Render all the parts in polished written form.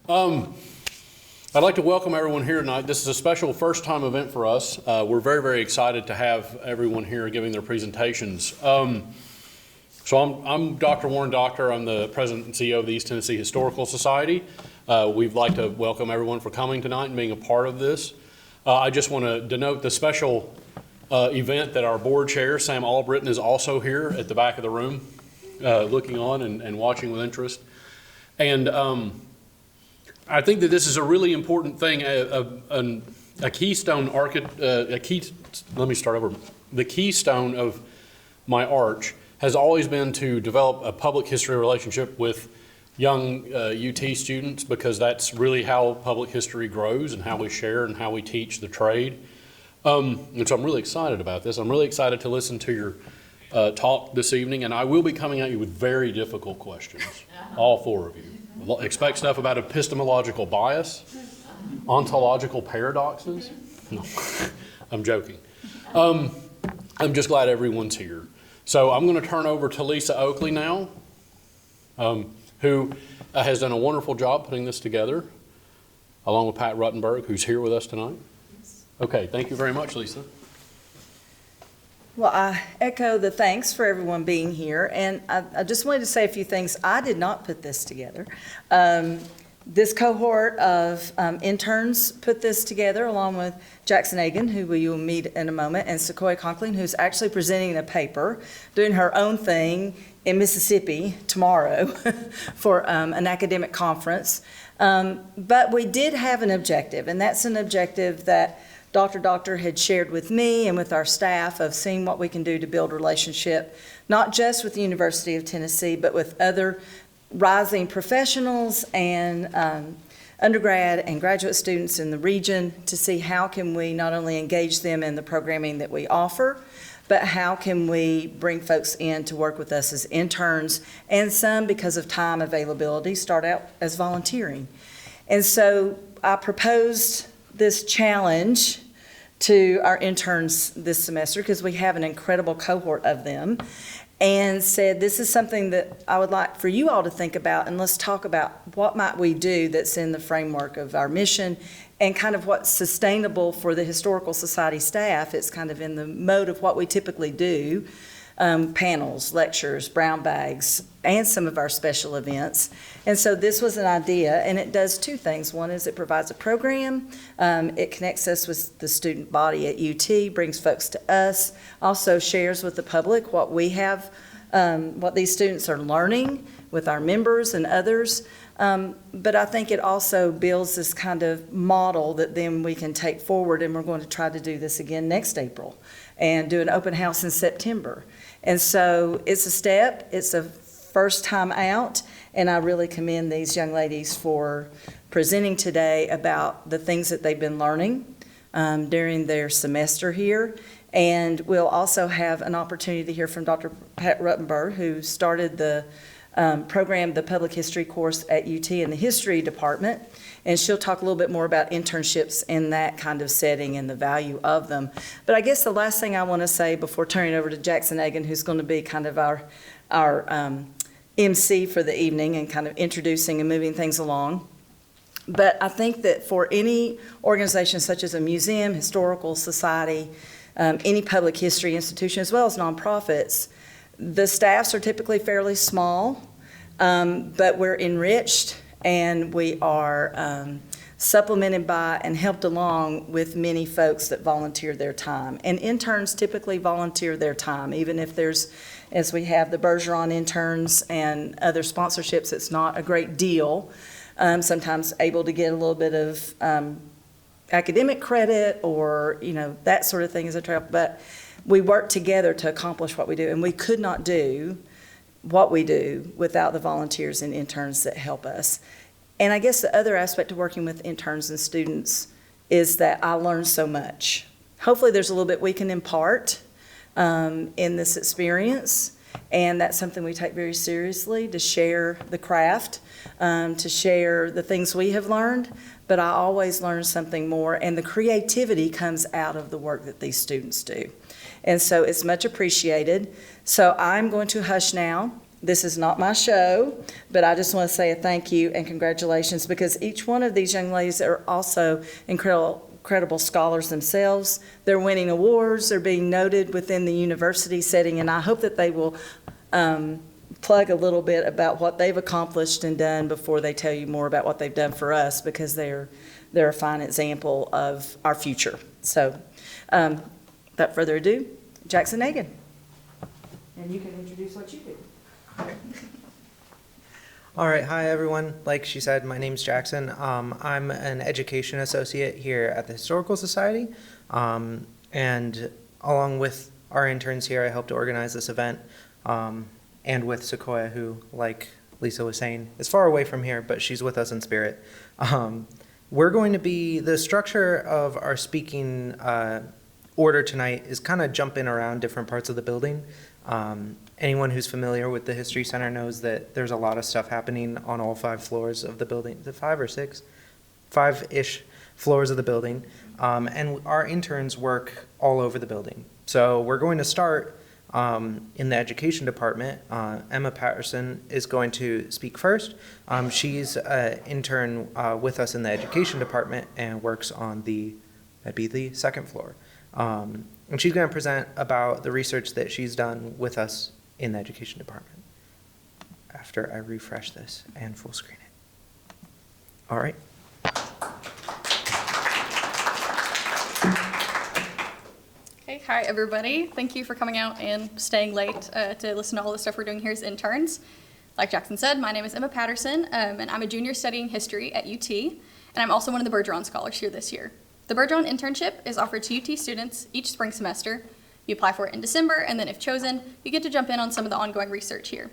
I'd like to welcome everyone here tonight. This is a special first-time event for us. We're very, very excited to have everyone here giving their presentations. So I'm Dr. Warren Doctor. I'm the President and CEO of the East Tennessee Historical Society. We'd like to welcome everyone for coming tonight and being a part of this. I just want to denote the special event that our board chair, Sam Albritton, is also here at the back of the room, looking on and watching with interest. And I think that this is a really important thing, a keystone let me start over. The keystone of my arch has always been to develop a public history relationship with young UT students, because that's really how public history grows and how we share and how we teach the trade. And so I'm really excited about this. I'm really excited to listen to your talk this evening, and I will be coming at you with very difficult questions, all four of you. Expect stuff about epistemological bias, ontological paradoxes. No, I'm joking. I'm just glad everyone's here. So I'm going to turn over to Lisa Oakley now, who has done a wonderful job putting this together, along with Pat Ruttenberg, who's here with us tonight. Okay, thank you very much, Lisa. Well, I echo the thanks for everyone being here, and I just wanted to say a few things. I did not put this together. This cohort of interns put this together, along with Jackson Agan, who you will meet in a moment, and Sequoia Conklin, who's actually presenting a paper, doing her own thing in Mississippi tomorrow for an academic conference. But we did have an objective, and that's an objective that Dr. Doctor had shared with me and with our staff of seeing what we can do to build relationship, not just with the University of Tennessee, but with other rising professionals and undergrad and graduate students in the region, to see how can we not only engage them in the programming that we offer, but how can we bring folks in to work with us as interns, and some, because of time availability, start out as volunteering. And so I proposed this challenge to our interns this semester, because we have an incredible cohort of them, and said this is something that I would like for you all to think about, and let's talk about what might we do that's in the framework of our mission and kind of what's sustainable for the Historical Society staff. It's kind of in the mode of what we typically do, panels, lectures, brown bags, and some of our special events. And so this was an idea, and it does two things. One is it provides a program. It connects us with the student body at UT, brings folks to us, also shares with the public what we have, what these students are learning with our members and others. But I think it also builds this kind of model that then we can take forward, and we're going to try to do this again next April and do an open house in September. And so it's a step, it's a first time out, and I really commend these young ladies for presenting today about the things that they've been learning during their semester here. And we'll also have an opportunity to hear from Dr. Pat Ruttenberg, who started the program, the public history course at UT in the history department. And she'll talk a little bit more about internships in that kind of setting and the value of them. But I guess the last thing I want to say before turning over to Jackson Agan, who's going to be kind of our MC for the evening and kind of introducing and moving things along. But I think that for any organization such as a museum, historical society, any public history institution, as well as nonprofits, the staffs are typically fairly small, but we're enriched and we are supplemented by and helped along with many folks that volunteer their time. And interns typically volunteer their time, even if there's, as we have the Bergeron interns and other sponsorships, it's not a great deal. Sometimes able to get a little bit of academic credit or, that sort of thing as a travel, but we work together to accomplish what we do, and we could not do what we do without the volunteers and interns that help us. And I guess the other aspect of working with interns and students is that I learn so much. Hopefully there's a little bit we can impart in this experience, and that's something we take very seriously, to share the craft, to share the things we have learned, but I always learn something more, and the creativity comes out of the work that these students do. And so it's much appreciated. So I'm going to hush now This is not my show, but I just want to say a thank you and congratulations, because each one of these young ladies are also incredible scholars themselves. They're winning awards, they're being noted within the university setting, and I hope that they will plug a little bit about what they've accomplished and done before they tell you more about what they've done for us, because they're a fine example of our future. So, without further ado, Jackson Nagan. And you can introduce what you do. All right, hi everyone. Like she said, my name's Jackson. I'm an education associate here at the Historical Society, and along with our interns here, I helped to organize this event, and with Sequoia, who, like Lisa was saying, is far away from here, but she's with us in spirit. We're going to be, the structure of our speaking order tonight is kind of jumping around different parts of the building. Anyone who's familiar with the History Center knows that there's a lot of stuff happening on all 5 floors of the building. Is it 5 or 6? 5-ish floors of the building. And our interns work all over the building. So we're going to start in the education department. Emma Patterson is going to speak first. She's an intern with us in the education department and works on that'd be the 2nd floor. And she's going to present about the research that she's done with us in the education department. After I refresh this and full screen it. All right. Okay, hi everybody. Thank you for coming out and staying late to listen to all the stuff we're doing here as interns. Like Jackson said, my name is Emma Patterson, and I'm a junior studying history at UT, and I'm also one of the Bergeron Scholars here this year. The Bergeron internship is offered to UT students each spring semester. You apply for it in December, and then if chosen, you get to jump in on some of the ongoing research here.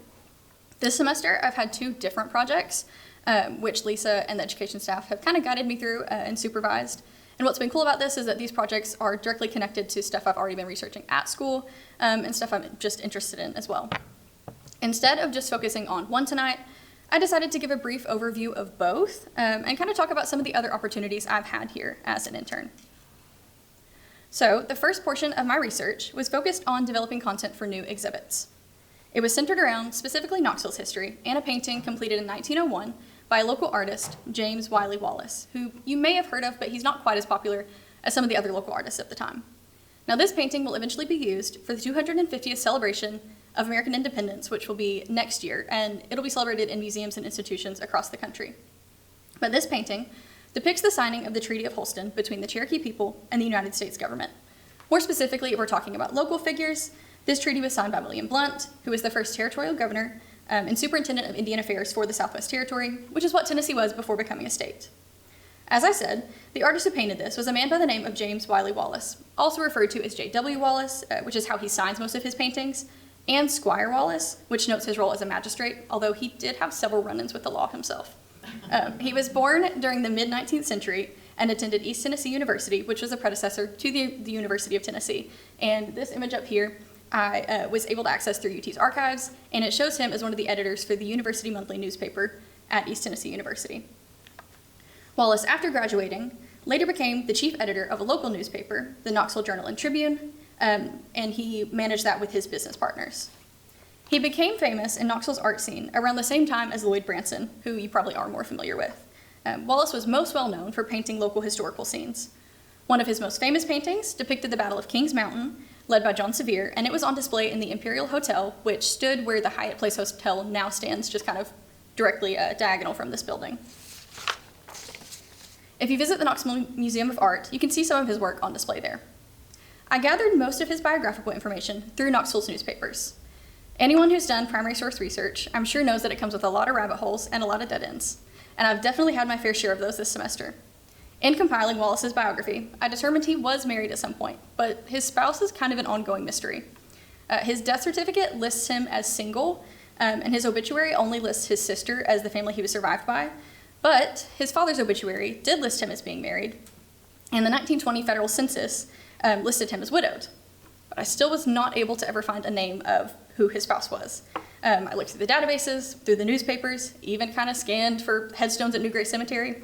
This semester, I've had 2 different projects, which Lisa and the education staff have kind of guided me through and supervised. And what's been cool about this is that these projects are directly connected to stuff I've already been researching at school, and stuff I'm just interested in as well. Instead of just focusing on one tonight, I decided to give a brief overview of both, and kind of talk about some of the other opportunities I've had here as an intern. So the first portion of my research was focused on developing content for new exhibits. It was centered around specifically Knoxville's history and a painting completed in 1901 by a local artist, James Wiley Wallace, who you may have heard of, but he's not quite as popular as some of the other local artists at the time. Now this painting will eventually be used for the 250th celebration of American independence, which will be next year, and it'll be celebrated in museums and institutions across the country. But this painting depicts the signing of the Treaty of Holston between the Cherokee people and the United States government. More specifically, if we're talking about local figures, this treaty was signed by William Blount, who was the first territorial governor and superintendent of Indian Affairs for the Southwest Territory, which is what Tennessee was before becoming a state. As I said, the artist who painted this was a man by the name of James Wiley Wallace, also referred to as J.W. Wallace, which is how he signs most of his paintings, and Squire Wallace, which notes his role as a magistrate, although he did have several run-ins with the law himself. He was born during the mid-19th century and attended East Tennessee University, which was a predecessor to the University of Tennessee. And this image up here, I was able to access through UT's archives, and it shows him as one of the editors for the University Monthly newspaper at East Tennessee University. Wallace, after graduating, later became the chief editor of a local newspaper, the Knoxville Journal and Tribune, and he managed that with his business partners. He became famous in Knoxville's art scene around the same time as Lloyd Branson, who you probably are more familiar with. Wallace was most well known for painting local historical scenes. One of his most famous paintings depicted the Battle of Kings Mountain, led by John Sevier, and it was on display in the Imperial Hotel, which stood where the Hyatt Place Hotel now stands, just kind of directly diagonal from this building. If you visit the Knoxville Museum of Art, you can see some of his work on display there. I gathered most of his biographical information through Knoxville's newspapers. Anyone who's done primary source research, I'm sure knows that it comes with a lot of rabbit holes and a lot of dead ends, and I've definitely had my fair share of those this semester. In compiling Wallace's biography, I determined he was married at some point, but his spouse is kind of an ongoing mystery. His death certificate lists him as single, and his obituary only lists his sister as the family he was survived by, but his father's obituary did list him as being married, and the 1920 federal census listed him as widowed. But I still was not able to ever find a name of who his spouse was. I looked through the databases, through the newspapers, even kind of scanned for headstones at New Gray Cemetery.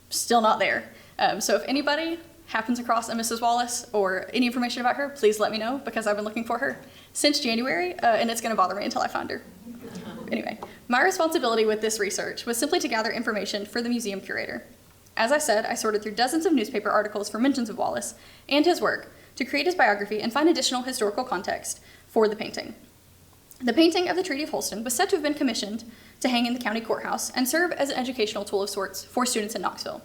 Still not there. So if anybody happens across a Mrs. Wallace or any information about her, please let me know, because I've been looking for her since January, and it's going to bother me until I find her. Anyway, my responsibility with this research was simply to gather information for the museum curator. As I said, I sorted through dozens of newspaper articles for mentions of Wallace and his work to create his biography and find additional historical context for the painting. The painting of the Treaty of Holston was said to have been commissioned to hang in the county courthouse and serve as an educational tool of sorts for students in Knoxville.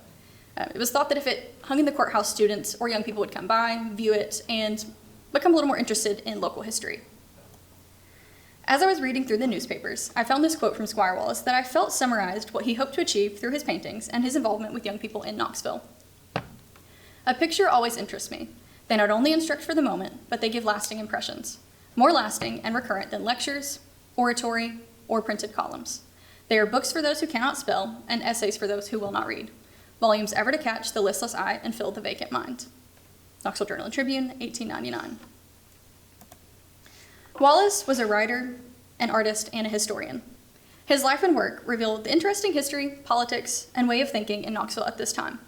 It was thought that if it hung in the courthouse, students or young people would come by, view it, and become a little more interested in local history. As I was reading through the newspapers, I found this quote from Squire Wallace that I felt summarized what he hoped to achieve through his paintings and his involvement with young people in Knoxville. "A picture always interests me. They not only instruct for the moment, but they give lasting impressions, more lasting and recurrent than lectures, oratory, or printed columns. They are books for those who cannot spell and essays for those who will not read, volumes ever to catch the listless eye and fill the vacant mind." Knoxville Journal and Tribune, 1899. Wallace was a writer, an artist, and a historian. His life and work revealed the interesting history, politics, and way of thinking in Knoxville at this time.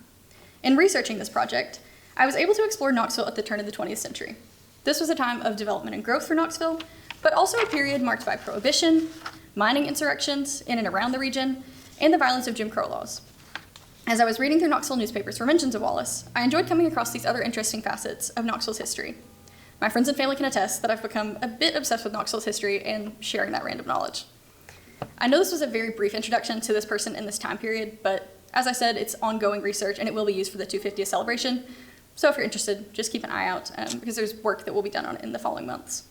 In researching this project, I was able to explore Knoxville at the turn of the 20th century. This was a time of development and growth for Knoxville, but also a period marked by prohibition, mining insurrections in and around the region, and the violence of Jim Crow laws. As I was reading through Knoxville newspapers for mentions of Wallace, I enjoyed coming across these other interesting facets of Knoxville's history. My friends and family can attest that I've become a bit obsessed with Knoxville's history and sharing that random knowledge. I know this was a very brief introduction to this person in this time period, but as I said, it's ongoing research and it will be used for the 250th celebration. So if you're interested, just keep an eye out because there's work that will be done on it in the following months.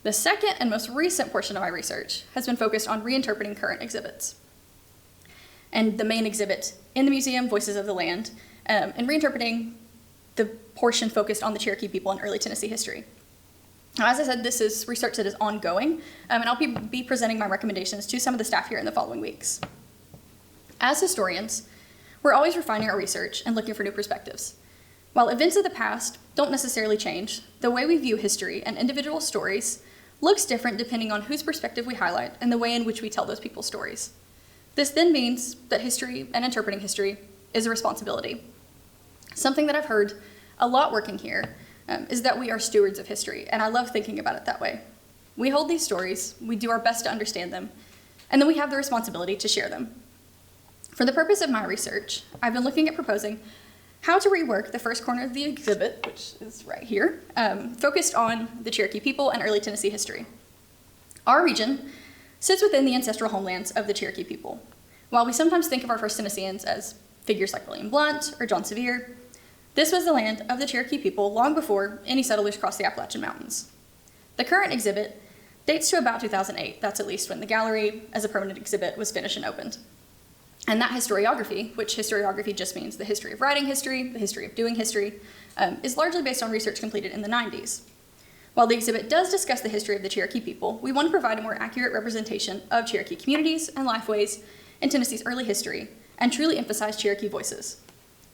The second and most recent portion of my research has been focused on reinterpreting current exhibits. And the main exhibit in the museum, Voices of the Land, and reinterpreting the portion focused on the Cherokee people in early Tennessee history. Now, as I said, this is research that is ongoing, and I'll be presenting my recommendations to some of the staff here in the following weeks. As historians, we're always refining our research and looking for new perspectives. While events of the past don't necessarily change, the way we view history and individual stories looks different depending on whose perspective we highlight and the way in which we tell those people's stories. This then means that history and interpreting history is a responsibility. Something that I've heard a lot working here is that we are stewards of history, and I love thinking about it that way. We hold these stories, we do our best to understand them, and then we have the responsibility to share them. For the purpose of my research, I've been looking at proposing how to rework the first corner of the exhibit, which is right here, focused on the Cherokee people and early Tennessee history. Our region sits within the ancestral homelands of the Cherokee people. While we sometimes think of our first Tennesseans as figures like William Blount or John Sevier, this was the land of the Cherokee people long before any settlers crossed the Appalachian Mountains. The current exhibit dates to about 2008. That's at least when the gallery as a permanent exhibit was finished and opened. And that historiography, which historiography just means the history of writing history, the history of doing history, is largely based on research completed in the 90s. While the exhibit does discuss the history of the Cherokee people, we want to provide a more accurate representation of Cherokee communities and lifeways in Tennessee's early history and truly emphasize Cherokee voices.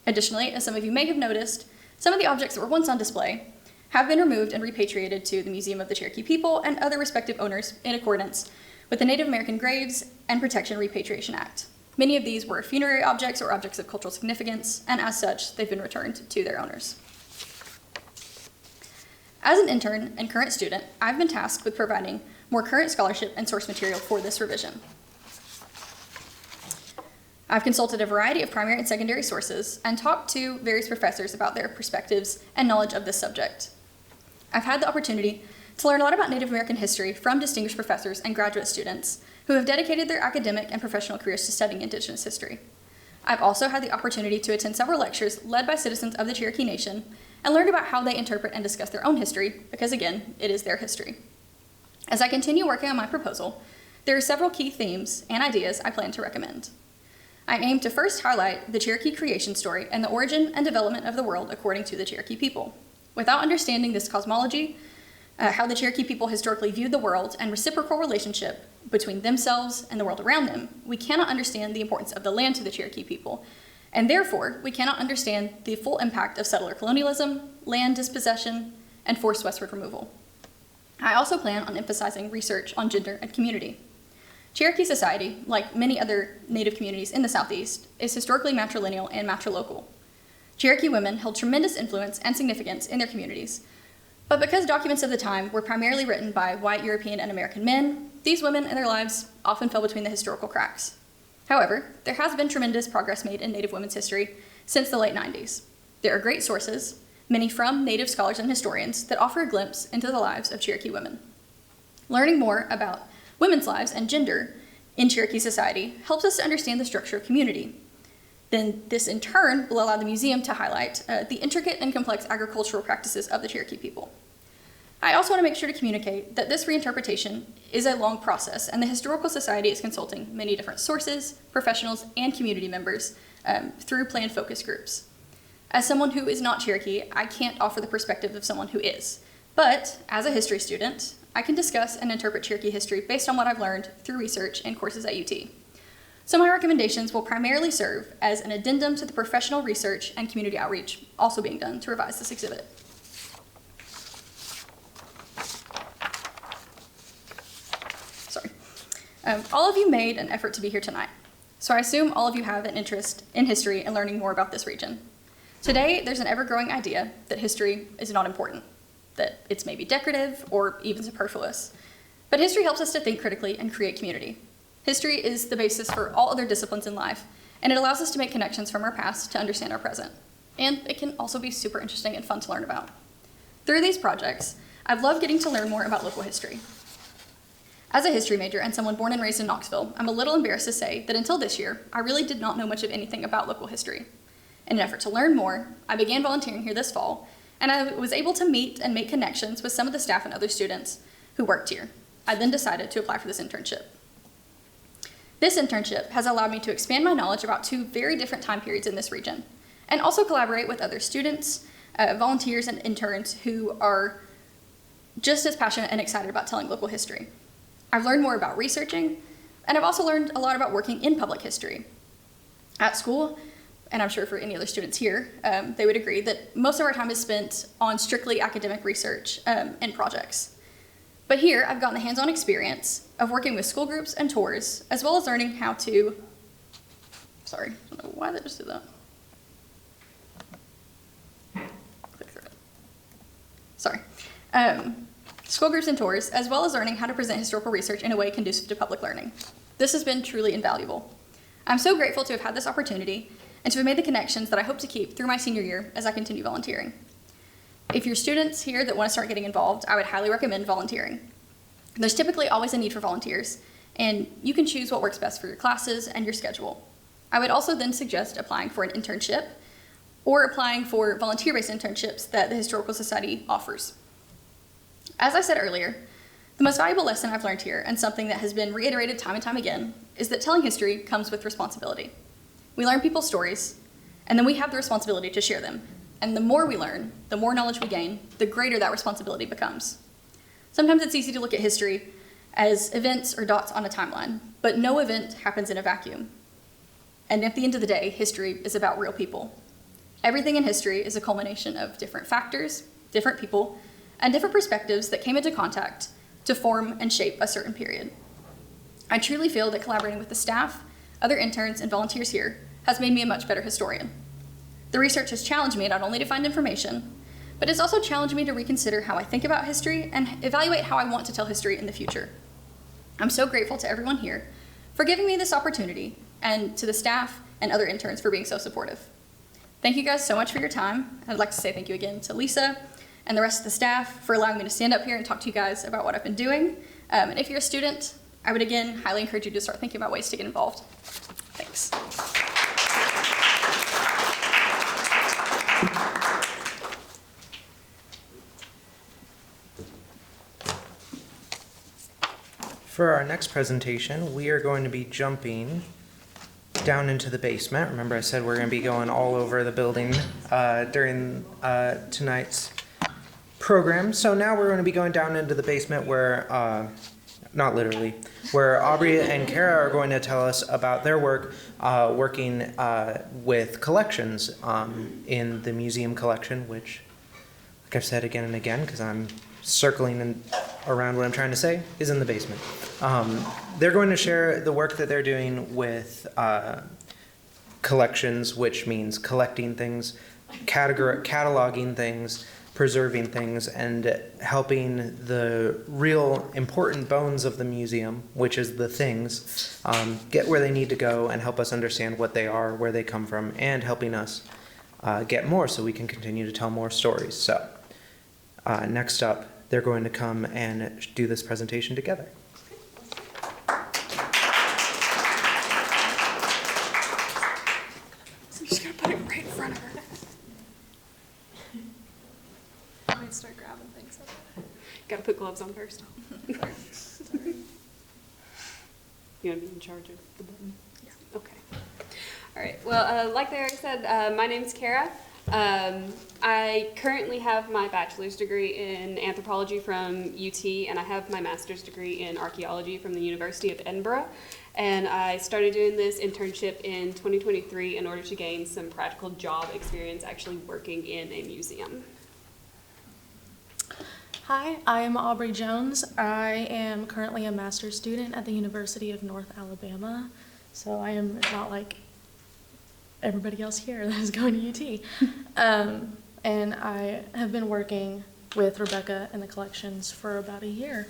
Additionally, as some of you may have noticed, some of the objects that were once on display have been removed and repatriated to the Museum of the Cherokee People and other respective owners in accordance with the Native American Graves and Protection Repatriation Act. Many of these were funerary objects or objects of cultural significance, and as such, they've been returned to their owners. As an intern and current student, I've been tasked with providing more current scholarship and source material for this revision. I've consulted a variety of primary and secondary sources and talked to various professors about their perspectives and knowledge of this subject. I've had the opportunity to learn a lot about Native American history from distinguished professors and graduate students who have dedicated their academic and professional careers to studying Indigenous history. I've also had the opportunity to attend several lectures led by citizens of the Cherokee Nation and learn about how they interpret and discuss their own history, because again, it is their history. As I continue working on my proposal, there are several key themes and ideas I plan to recommend. I aim to first highlight the Cherokee creation story and the origin and development of the world according to the Cherokee people. Without understanding this cosmology, how the Cherokee people historically viewed the world and reciprocal relationship between themselves and the world around them, we cannot understand the importance of the land to the Cherokee people, and therefore we cannot understand the full impact of settler colonialism, land dispossession, and forced westward removal. I also plan on emphasizing research on gender and community. Cherokee society, like many other Native communities in the Southeast, is historically matrilineal and matrilocal. Cherokee women held tremendous influence and significance in their communities, but because documents of the time were primarily written by white European and American men, these women and their lives often fell between the historical cracks. However, there has been tremendous progress made in Native women's history since the late 90s. There are great sources, many from Native scholars and historians, that offer a glimpse into the lives of Cherokee women. Learning more about women's lives and gender in Cherokee society helps us to understand the structure of community. Then this in turn will allow the museum to highlight the intricate and complex agricultural practices of the Cherokee people. I also want to make sure to communicate that this reinterpretation is a long process, and the Historical Society is consulting many different sources, professionals, and community members through planned focus groups. As someone who is not Cherokee, I can't offer the perspective of someone who is. But as a history student, I can discuss and interpret Cherokee history based on what I've learned through research and courses at UT. So my recommendations will primarily serve as an addendum to the professional research and community outreach also being done to revise this exhibit. Sorry. All of you made an effort to be here tonight, so I assume all of you have an interest in history and learning more about this region. Today, there's an ever-growing idea that history is not important, that it's maybe decorative or even superfluous. But history helps us to think critically and create community. History is the basis for all other disciplines in life, and it allows us to make connections from our past to understand our present. And it can also be super interesting and fun to learn about. Through these projects, I've loved getting to learn more about local history. As a history major and someone born and raised in Knoxville, I'm a little embarrassed to say that until this year, I really did not know much of anything about local history. In an effort to learn more, I began volunteering here this fall, and I was able to meet and make connections with some of the staff and other students who worked here. I then decided to apply for this internship. This internship has allowed me to expand my knowledge about two very different time periods in this region, and also collaborate with other students, volunteers, and interns who are just as passionate and excited about telling local history. I've learned more about researching, and I've also learned a lot about working in public history. At school, and I'm sure for any other students here, they would agree that most of our time is spent on strictly academic research and projects. But here, I've gotten the hands-on experience of working with school groups and tours, as well as learning how to, sorry, I don't know why they just did that. Click through it. Sorry. School groups and tours, as well as learning how to present historical research in a way conducive to public learning. This has been truly invaluable. I'm so grateful to have had this opportunity and to have made the connections that I hope to keep through my senior year as I continue volunteering. If you're students here that want to start getting involved, I would highly recommend volunteering. There's typically always a need for volunteers, and you can choose what works best for your classes and your schedule. I would also then suggest applying for an internship or applying for volunteer-based internships that the Historical Society offers. As I said earlier, the most valuable lesson I've learned here, and something that has been reiterated time and time again, is that telling history comes with responsibility. We learn people's stories, and then we have the responsibility to share them. And the more we learn, the more knowledge we gain, the greater that responsibility becomes. Sometimes it's easy to look at history as events or dots on a timeline, but no event happens in a vacuum. And at the end of the day, history is about real people. Everything in history is a culmination of different factors, different people, and different perspectives that came into contact to form and shape a certain period. I truly feel that collaborating with the staff, other interns, and volunteers here has made me a much better historian. The research has challenged me not only to find information, but it's also challenged me to reconsider how I think about history and evaluate how I want to tell history in the future. I'm so grateful to everyone here for giving me this opportunity, and to the staff and other interns for being so supportive. Thank you guys so much for your time. I'd like to say thank you again to Lisa and the rest of the staff for allowing me to stand up here and talk to you guys about what I've been doing. And if you're a student, I would again highly encourage you to start thinking about ways to get involved. Thanks. For our next presentation, we are going to be jumping down into the basement. Remember I said we're going to be going all over the building during tonight's program. So now we're going to be going down into the basement where, not literally, where Aubrey and Kara are going to tell us about their work working with collections in the museum collection, which, like I've said again and again, because I'm circling around what I'm trying to say, is in the basement. They're going to share the work that they're doing with collections, which means collecting things, cataloging things, preserving things and helping the real important bones of the museum, which is the things, get where they need to go and help us understand what they are, where they come from, and helping us get more so we can continue to tell more stories. So next up, they're going to come and do this presentation together. I'm just gonna put it right in front of her. I might start grabbing things. Gotta put gloves on first. You gonna be in charge of the button? Yeah. Okay. All right. Well, like they already said, my name's Kara. I currently have my bachelor's degree in anthropology from UT, and I have my master's degree in archaeology from the University of Edinburgh. And I started doing this internship in 2023 in order to gain some practical job experience actually working in a museum. Hi, I'm Aubrey Jones. I am currently a master's student at the University of North Alabama, so I am not like everybody else here that is going to UT. And I have been working with Rebecca in the collections for about a year.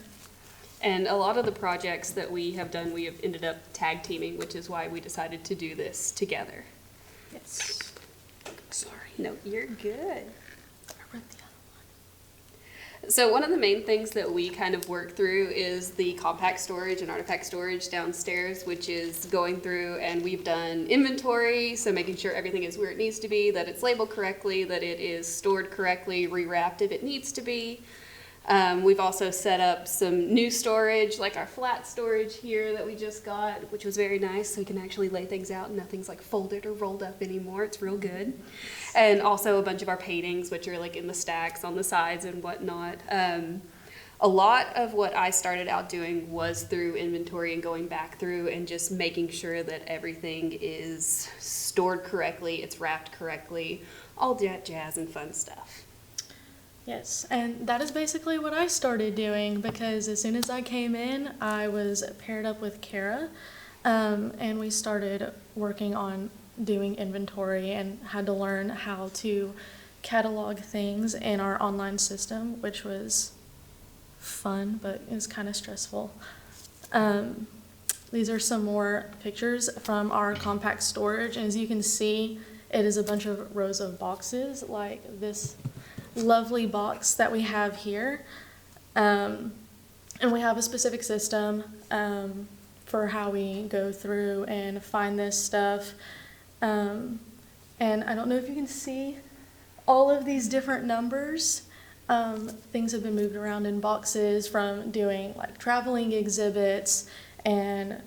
And a lot of the projects that we have done, we have ended up tag teaming, which is why we decided to do this together. Yes. Sorry. No, you're good. I wrote the other So one of the main things that we kind of work through is the compact storage and artifact storage downstairs, which is going through, and we've done inventory, so making sure everything is where it needs to be, that it's labeled correctly, that it is stored correctly, rewrapped if it needs to be. We've also set up some new storage, like our flat storage here that we just got, which was very nice, so we can actually lay things out and nothing's like folded or rolled up anymore. It's real good. And also a bunch of our paintings, which are like in the stacks on the sides and whatnot. A lot of what I started out doing was through inventory and going back through and just making sure that everything is stored correctly, it's wrapped correctly, all that jazz and fun stuff. Yes, and that is basically what I started doing, because as soon as I came in, I was paired up with Kara, and we started working on doing inventory and had to learn how to catalog things in our online system, which was fun, but it was kind of stressful. These are some more pictures from our compact storage, and as you can see, it is a bunch of rows of boxes like this lovely box that we have here, and we have a specific system for how we go through and find this stuff, and I don't know if you can see all of these different numbers. Things have been moved around in boxes from doing like traveling exhibits and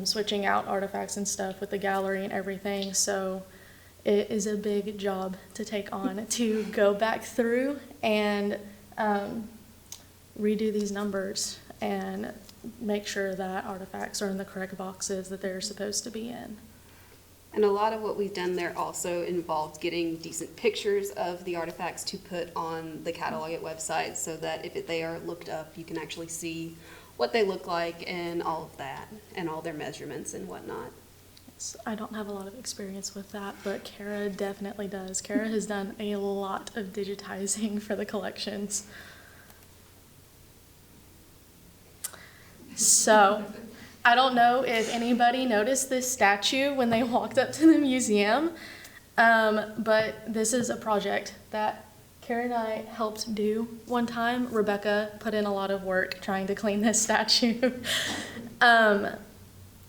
switching out artifacts and stuff with the gallery and everything, so it is a big job to take on to go back through and redo these numbers and make sure that artifacts are in the correct boxes that they're supposed to be in. And a lot of what we've done there also involved getting decent pictures of the artifacts to put on the cataloged website so that if they are looked up, you can actually see what they look like and all of that and all their measurements and whatnot. I don't have a lot of experience with that, but Kara definitely does. Kara has done a lot of digitizing for the collections. So, I don't know if anybody noticed this statue when they walked up to the museum, but this is a project that Kara and I helped do one time. Rebecca put in a lot of work trying to clean this statue.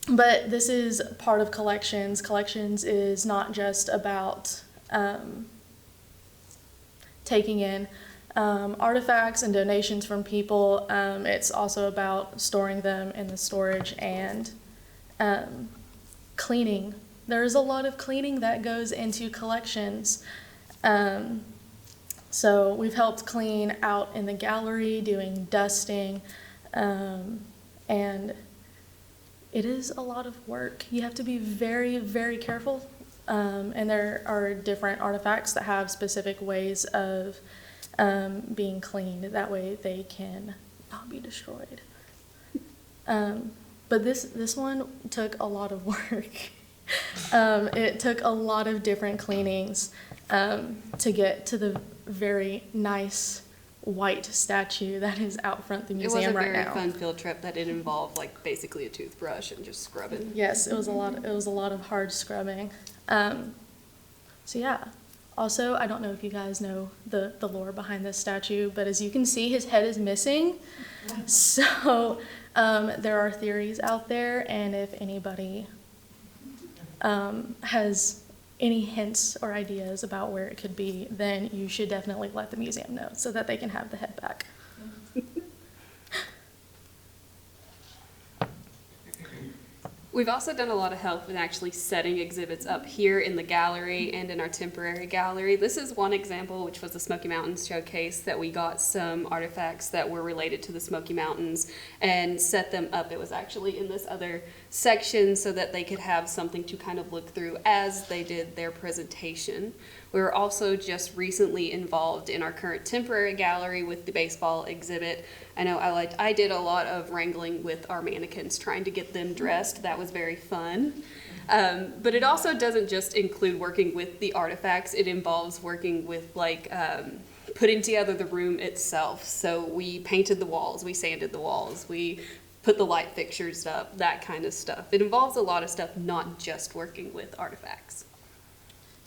But this is part of collections. Collections is not just about taking in artifacts and donations from people. It's also about storing them in the storage and cleaning. There's a lot of cleaning that goes into collections. So we've helped clean out in the gallery, doing dusting, and it is a lot of work. You have to be very, very careful. And there are different artifacts that have specific ways of being cleaned. That way they can not be destroyed. But this one took a lot of work. It took a lot of different cleanings. to get to the very nice white statue that is out front the It was museum a right very now. fun field trip that did involve like basically a toothbrush and just scrubbing. Yes, it was a lot. It was a lot of hard scrubbing. So yeah. Also, I don't know if you guys know the lore behind this statue, but as you can see, his head is missing. So there are theories out there, and if anybody has any hints or ideas about where it could be, then you should definitely let the museum know so that they can have the head back. We've also done a lot of help in actually setting exhibits up here in the gallery and in our temporary gallery. This is one example, which was the Smoky Mountains showcase, that we got some artifacts that were related to the Smoky Mountains and set them up. It was actually in this other section so that they could have something to kind of look through as they did their presentation. We were also just recently involved in our current temporary gallery with the baseball exhibit. I know I did a lot of wrangling with our mannequins, trying to get them dressed. That was very fun. But it also doesn't just include working with the artifacts. It involves working with putting together the room itself. So we painted the walls, we sanded the walls, we put the light fixtures up, that kind of stuff. It involves a lot of stuff, not just working with artifacts.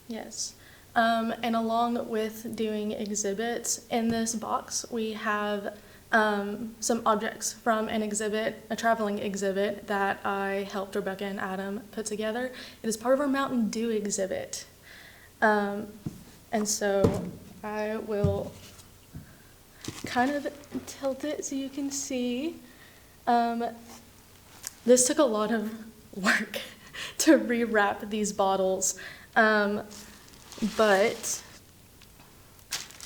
Yes. And along with doing exhibits, in this box we have some objects from an exhibit, a traveling exhibit that I helped Rebecca and Adam put together. It is part of our Mountain Dew exhibit. And so I will kind of tilt it so you can see. This took a lot of work to rewrap these bottles. But,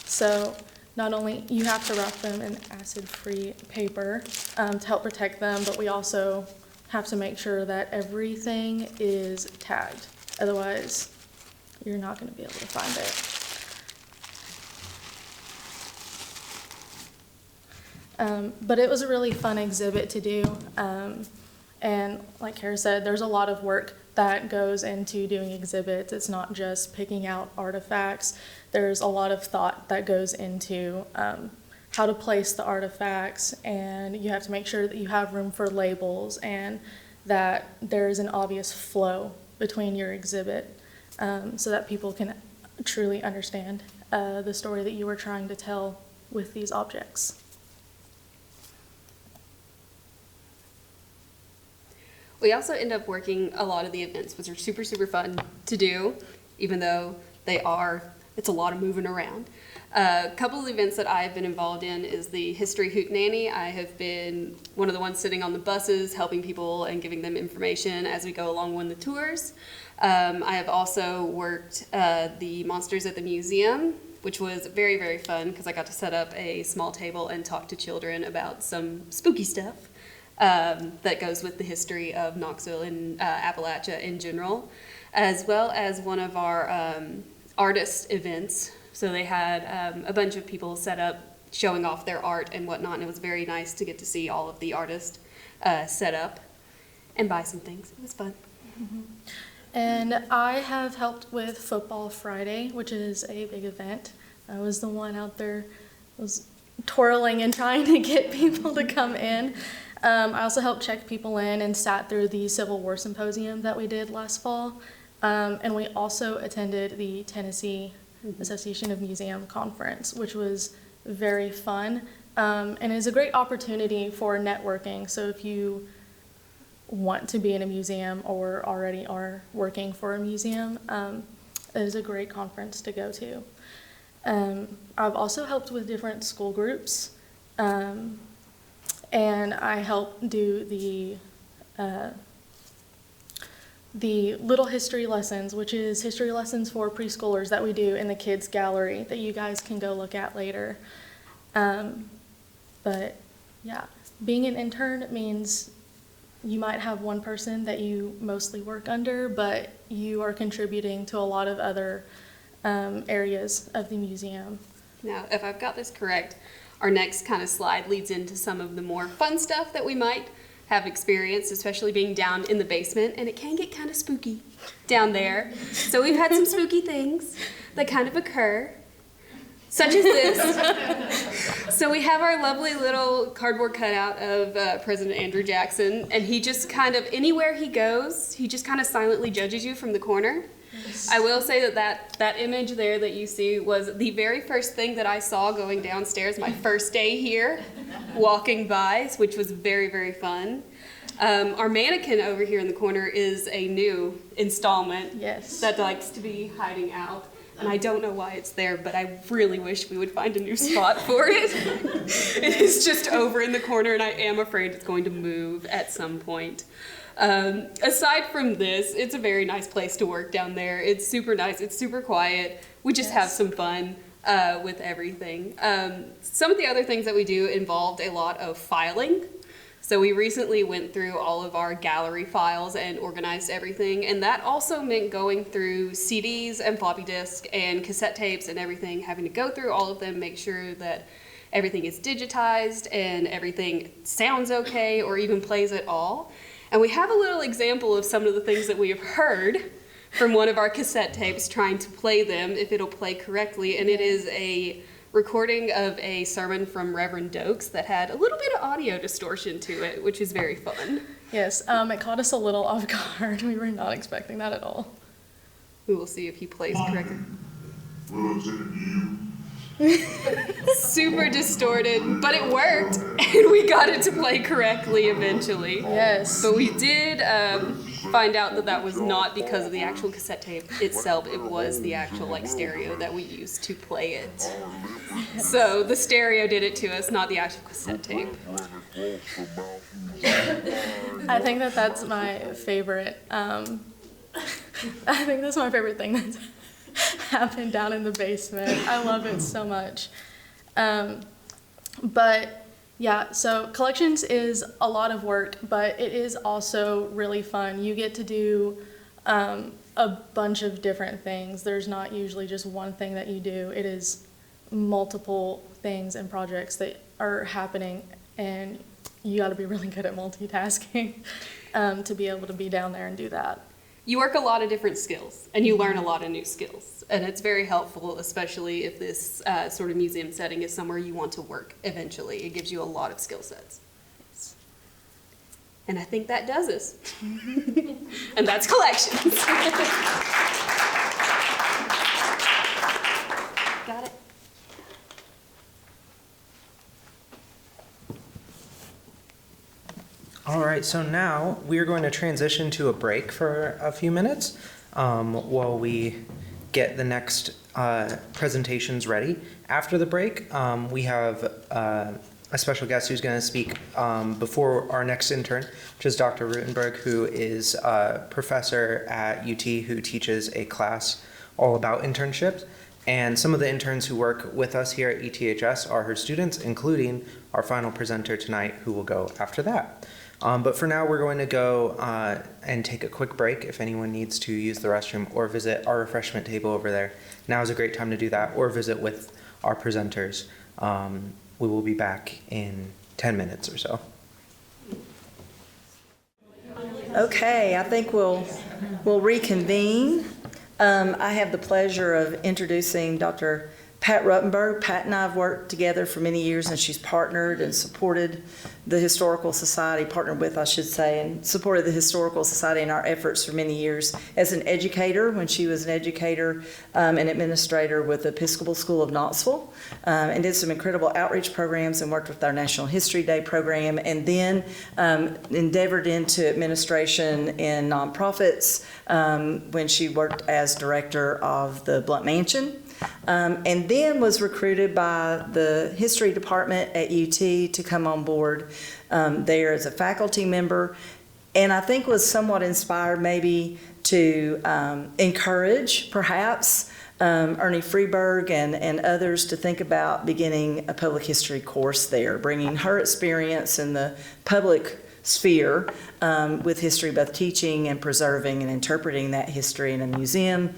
so not only you have to wrap them in acid-free paper to help protect them, but we also have to make sure that everything is tagged. Otherwise, you're not going to be able to find it. But it was a really fun exhibit to do. And like Kara said, there's a lot of work that goes into doing exhibits. It's not just picking out artifacts. There's a lot of thought that goes into how to place the artifacts, and you have to make sure that you have room for labels and that there's an obvious flow between your exhibit so that people can truly understand the story that you were trying to tell with these objects. We also end up working a lot of the events, which are super, super fun to do, even though it's a lot of moving around. A couple of events that I've been involved in is the History Hootenanny. I have been one of the ones sitting on the buses, helping people and giving them information as we go along on the tours. I have also worked the Monsters at the Museum, which was very, very fun because I got to set up a small table and talk to children about some spooky stuff. That goes with the history of Knoxville and Appalachia in general, as well as one of our artist events. So they had a bunch of people set up showing off their art and whatnot, and it was very nice to get to see all of the artists set up and buy some things. It was fun. Mm-hmm. And I have helped with Football Friday, which is a big event. I was the one out there, was twirling and trying to get people to come in. I also helped check people in and sat through the Civil War Symposium that we did last fall. And we also attended the Tennessee Association of Museum Conference, which was very fun and is a great opportunity for networking. So if you want to be in a museum or already are working for a museum, it is a great conference to go to. I've also helped with different school groups. And I help do the little history lessons, which is history lessons for preschoolers that we do in the kids gallery that you guys can go look at later. But yeah, being an intern means you might have one person that you mostly work under, but you are contributing to a lot of other areas of the museum. Now, if I've got this correct, our next kind of slide leads into some of the more fun stuff that we might have experienced, especially being down in the basement, and it can get kind of spooky down there. So we've had some spooky things. that kind of occur, such as this. So we have our lovely little cardboard cutout of President Andrew Jackson, and he just kind of, anywhere he goes, he just kind of silently judges you from the corner. I will say that image there that you see was the very first thing that I saw going downstairs my first day here, walking by, which was very, very fun. Our mannequin over here in the corner is a new installment Yes. that likes to be hiding out. And I don't know why it's there, but I really wish we would find a new spot for it. It is just over in the corner, and I am afraid it's going to move at some point. Aside from this, it's a very nice place to work down there. It's super nice. It's super quiet. We just have some fun with everything. Some of the other things that we do involved a lot of filing. So we recently went through all of our gallery files and organized everything, and that also meant going through CDs and floppy disk and cassette tapes and everything, having to go through all of them, make sure that everything is digitized and everything sounds okay or even plays at all. And we have a little example of some of the things that we have heard from one of our cassette tapes trying to play them, if it'll play correctly, and it is a recording of a sermon from Reverend Dokes that had a little bit of audio distortion to it, which is very fun. Yes, it caught us a little off guard. We were not expecting that at all. We will see if he plays correctly. Super distorted, but it worked, and we got it to play correctly eventually. Yes. But we did find out that that was not because of the actual cassette tape itself. It was the actual stereo that we used to play it. So the stereo did it to us, not the actual cassette tape. I think that's my favorite. I think that's my favorite thing that's happened down in the basement. I love it so much. But yeah, so collections is a lot of work, but it is also really fun. You get to do a bunch of different things. There's not usually just one thing that you do. It is multiple things and projects that are happening, and you got to be really good at multitasking to be able to be down there and do that. You work a lot of different skills, and you learn a lot of new skills. And it's very helpful, especially if this sort of museum setting is somewhere you want to work eventually. It gives you a lot of skill sets. And I think that does us. And that's collections. Got it. All right, so now we are going to transition to a break for a few minutes while we get the next presentations ready. After the break, we have a special guest who's going to speak before our next intern, which is Dr. Rutenberg, who is a professor at UT who teaches a class all about internships. And some of the interns who work with us here at ETHS are her students, including our final presenter tonight, who will go after that. But for now, we're going to go and take a quick break if anyone needs to use the restroom or visit our refreshment table over there. Now is a great time to do that, or visit with our presenters. We will be back in 10 minutes or so. Okay, I think we'll reconvene. I have the pleasure of introducing Dr. Pat Rutenberg. Pat and I have worked together for many years, and she's partnered and supported the Historical Society, partnered with, I should say, and supported the Historical Society in our efforts for many years as an educator when she was an educator and administrator with the Episcopal School of Knoxville, and did some incredible outreach programs and worked with our National History Day program, and then endeavored into administration in nonprofits when she worked as director of the Blunt Mansion. And then was recruited by the history department at UT to come on board there as a faculty member, and I think was somewhat inspired maybe to encourage perhaps Ernie Freeberg and others to think about beginning a public history course there, bringing her experience in the public sphere with history, both teaching and preserving and interpreting that history in a museum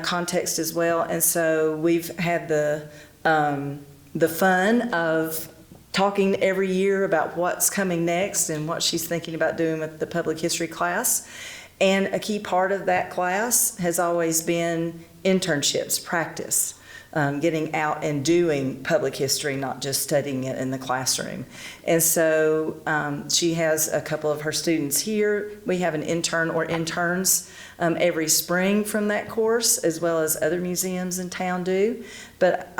context as well. And so we've had the fun of talking every year about what's coming next and what she's thinking about doing with the public history class. And a key part of that class has always been internships, practice, getting out and doing public history, not just studying it in the classroom. And so she has a couple of her students here. We have an intern or interns every spring from that course, as well as other museums in town do. But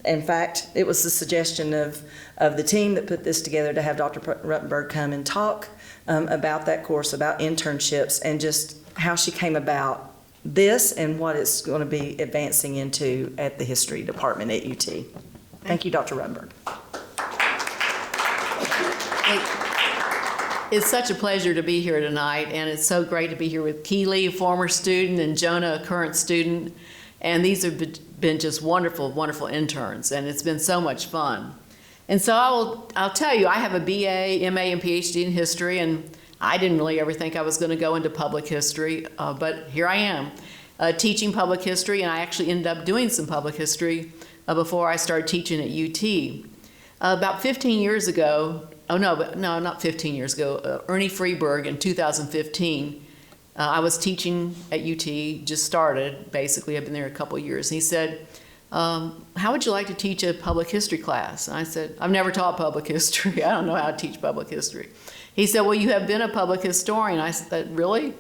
in fact, it was the suggestion of the team that put this together to have Dr. Ruttenberg come and talk about that course, about internships, and just how she came about this and what it's going to be advancing into at the history department at UT. Thank you, Dr. Ruttenberg. It's such a pleasure to be here tonight, and it's so great to be here with Keely, a former student, and Jonah, a current student. And these have been just wonderful, wonderful interns, and it's been so much fun. And so I'll tell you, I have a BA, MA, and PhD in history, and I didn't really ever think I was going to go into public history, but here I am teaching public history, and I actually ended up doing some public history before I started teaching at UT. About 15 years ago, not 15 years ago, Ernie Freeberg in 2015, I was teaching at UT, just started, basically, I've been there a couple of years, and he said, how would you like to teach a public history class? And I said, I've never taught public history. I don't know how to teach public history. He said, well, you have been a public historian. I said, really?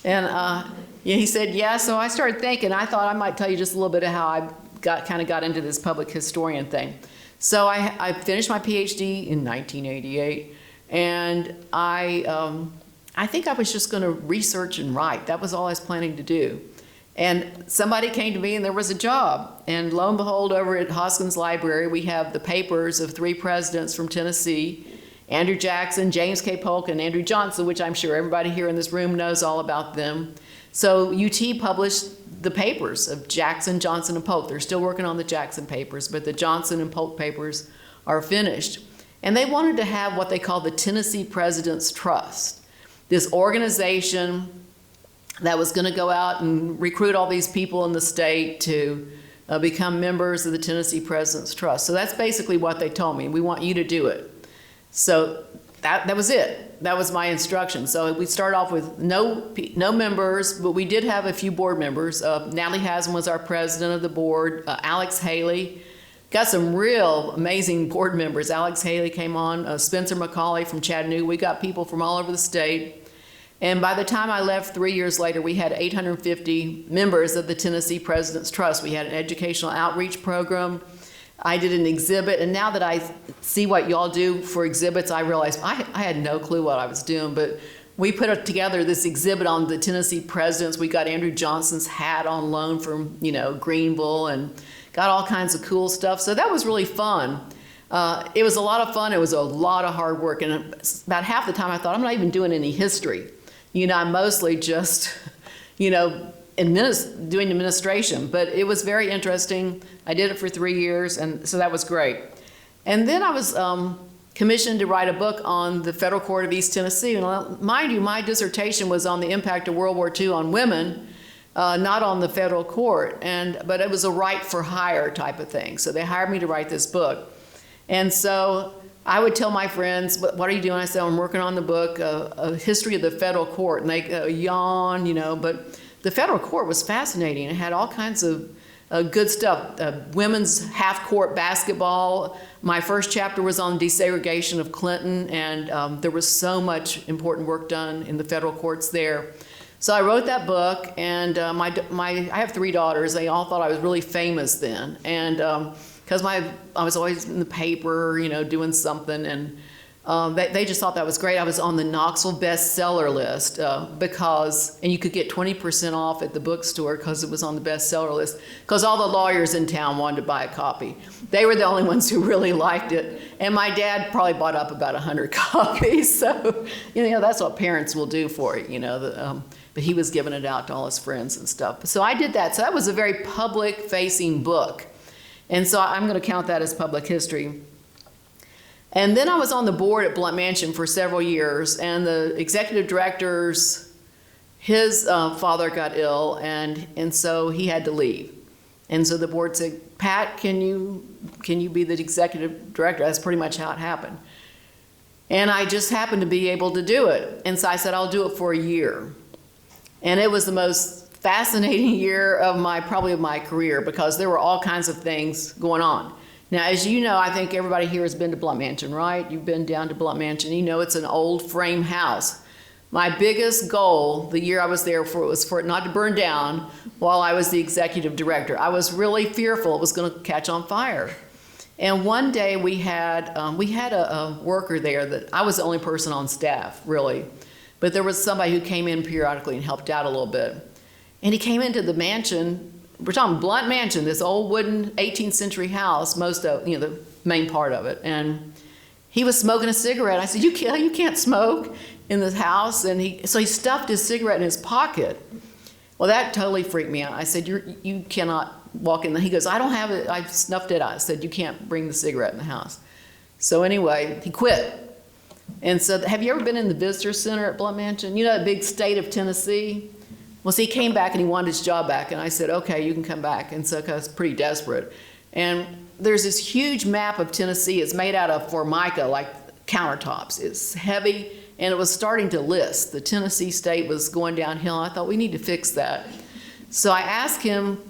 And he said, yeah. So I started thinking, I thought I might tell you just a little bit of how I got into this public historian thing. So I finished my PhD in 1988, and I think I was just going to research and write. That was all I was planning to do. And somebody came to me and there was a job. And lo and behold, over at Hoskins Library, we have the papers of 3 presidents from Tennessee: Andrew Jackson, James K. Polk, and Andrew Johnson, which I'm sure everybody here in this room knows all about them. So UT published the papers of Jackson, Johnson, and Polk. They're still working on the Jackson papers, but the Johnson and Polk papers are finished. And they wanted to have what they call the Tennessee President's Trust, this organization that was going to go out and recruit all these people in the state to become members of the Tennessee President's Trust. So that's basically what they told me. We want you to do it. So that was it. That was my instruction. So we started off with no members, but we did have a few board members. Natalie Haslam was our president of the board. Alex Haley. Got some real amazing board members. Alex Haley came on. Spencer McCauley from Chattanooga. We got people from all over the state. And by the time I left 3 years later, we had 850 members of the Tennessee President's Trust. We had an educational outreach program. I did an exhibit, and now that I see what y'all do for exhibits, I realize I had no clue what I was doing, but we put together this exhibit on the Tennessee presidents. We got Andrew Johnson's hat on loan from, Greenville, and got all kinds of cool stuff. So that was really fun. It was a lot of fun. It was a lot of hard work, and about half the time I thought, I'm not even doing any history. I'm mostly just, doing administration, but it was very interesting. I did it for 3 years, and so that was great. And then I was commissioned to write a book on the Federal Court of East Tennessee. And mind you, my dissertation was on the impact of World War II on women, not on the federal court, but it was a right for hire type of thing. So they hired me to write this book. And so I would tell my friends, what are you doing? I said, I'm working on the book, A History of the Federal Court. And they yawn, but the federal court was fascinating. It had all kinds of good stuff. Women's half-court basketball. My first chapter was on desegregation of Clinton, and there was so much important work done in the federal courts there. So I wrote that book, and I have 3 daughters. They all thought I was really famous then, and because I was always in the paper, doing something, and they just thought that was great. I was on the Knoxville bestseller list and you could get 20% off at the bookstore because it was on the bestseller list, because all the lawyers in town wanted to buy a copy. They were the only ones who really liked it. And my dad probably bought up about 100 copies. So, that's what parents will do for you, but he was giving it out to all his friends and stuff. So I did that. So that was a very public-facing book. And so I'm going to count that as public history. And then I was on the board at Blunt Mansion for several years, and the executive director's, his father got ill, and so he had to leave. And so the board said, Pat, can you be the executive director? That's pretty much how it happened. And I just happened to be able to do it. And so I said, I'll do it for a year. And it was the most fascinating year of probably of my career, because there were all kinds of things going on. Now, as you know, I think everybody here has been to Blunt Mansion, right? You've been down to Blunt Mansion. You know it's an old frame house. My biggest goal the year I was there was for it not to burn down while I was the executive director. I was really fearful it was going to catch on fire. And one day we had a worker there that I was the only person on staff, really. But there was somebody who came in periodically and helped out a little bit. And he came into the mansion. We're talking Blunt Mansion, this old wooden 18th century house, most of, the main part of it. And he was smoking a cigarette. I said, you can't smoke in this house. And so he stuffed his cigarette in his pocket. Well, that totally freaked me out. I said, you cannot walk in. He goes, I don't have it. I snuffed it out. I said, you can't bring the cigarette in the house. So anyway, he quit. And so have you ever been in the visitor center at Blunt Mansion? You know that big state of Tennessee? Well, see, he came back and he wanted his job back. And I said, okay, you can come back. And so I was pretty desperate. And there's this huge map of Tennessee. It's made out of Formica, like countertops. It's heavy, and it was starting to list. The Tennessee state was going downhill. I thought, we need to fix that. So I asked him,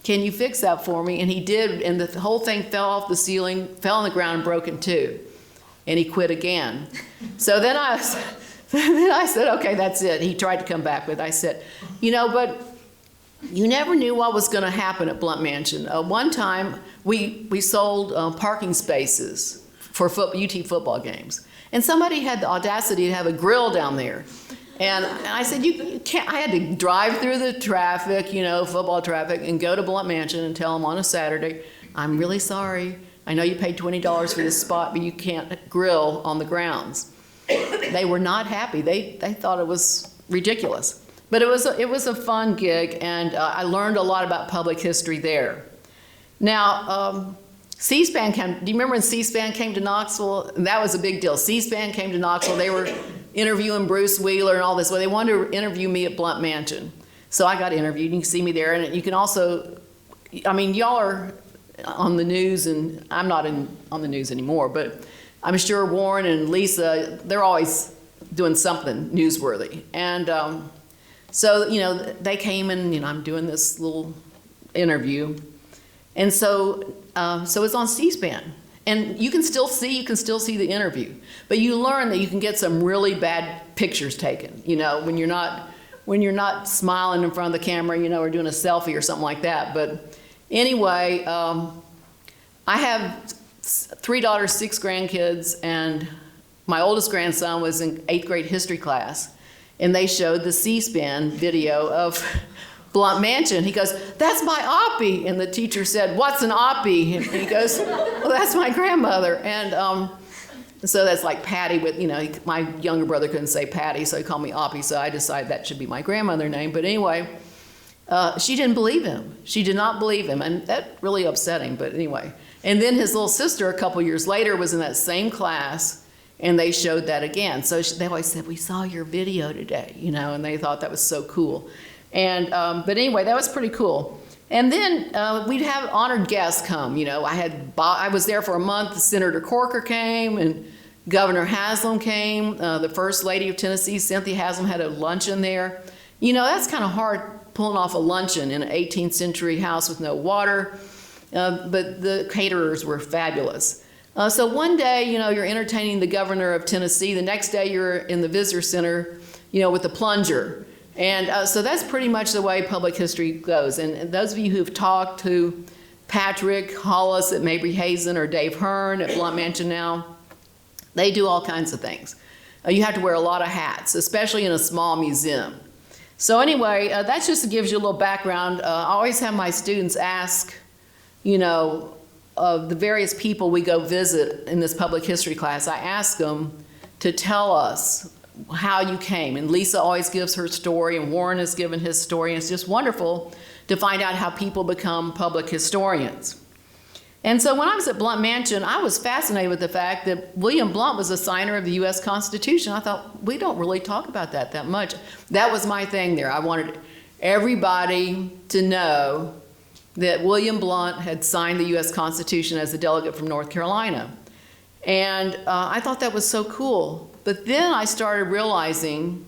can you fix that for me? And he did, and the whole thing fell off the ceiling, fell on the ground, and broke in two. And he quit again. So then I said, okay, that's it. He tried to come back, but I said, but you never knew what was going to happen at Blunt Mansion. One time, we sold parking spaces for UT football games. And somebody had the audacity to have a grill down there. And I said, you can't. I had to drive through the traffic, football traffic, and go to Blunt Mansion and tell them on a Saturday, I'm really sorry. I know you paid $20 for this spot, but you can't grill on the grounds. They were not happy. They thought it was ridiculous. But it was a fun gig, and I learned a lot about public history there. Now, C-SPAN came. Do you remember when C-SPAN came to Knoxville? That was a big deal. C-SPAN came to Knoxville. They were interviewing Bruce Wheeler and all this. Well, they wanted to interview me at Blunt Mansion. So I got interviewed. You can see me there. And you can also, y'all are on the news, and I'm not on the news anymore, but I'm sure Warren and Lisa, they're always doing something newsworthy. And so, they came and, I'm doing this little interview. And so it's on C-SPAN. And you can still see the interview. But you learn that you can get some really bad pictures taken, when you're not smiling in front of the camera, or doing a selfie or something like that. But anyway, I have 3 daughters, 6 grandkids, and my oldest grandson was in 8th grade history class. And they showed the C-SPAN video of Blunt Mansion. He goes, that's my oppie. And the teacher said, what's an oppie? And he goes, well, that's my grandmother. And so that's like Patty with, my younger brother couldn't say Patty, so he called me Oppie. So I decided that should be my grandmother name. But anyway, she didn't believe him. She did not believe him. And that really upset him. But anyway. And then his little sister, a couple years later, was in that same class. And they showed that again. So they always said, we saw your video today, and they thought that was so cool. And, but anyway, that was pretty cool. And then we'd have honored guests come. I was there for a month. Senator Corker came, and Governor Haslam came. The First Lady of Tennessee, Cynthia Haslam, had a luncheon there. That's kind of hard pulling off a luncheon in an 18th century house with no water. But the caterers were fabulous. So one day, you're entertaining the governor of Tennessee. The next day, you're in the visitor center, with the plunger. And so that's pretty much the way public history goes. And those of you who've talked to Patrick Hollis at Mabry Hazen or Dave Hearn at Blunt Mansion now, they do all kinds of things. You have to wear a lot of hats, especially in a small museum. So anyway, that just gives you a little background. I always have my students ask, of the various people we go visit in this public history class, I ask them to tell us how you came. And Lisa always gives her story, and Warren has given his story, and it's just wonderful to find out how people become public historians. And so when I was at Blunt Mansion, I was fascinated with the fact that William Blount was a signer of the U.S. Constitution. I thought, we don't really talk about that much. That was my thing there. I wanted everybody to know that William Blount had signed the U.S. Constitution as a delegate from North Carolina. And I thought that was so cool. But then I started realizing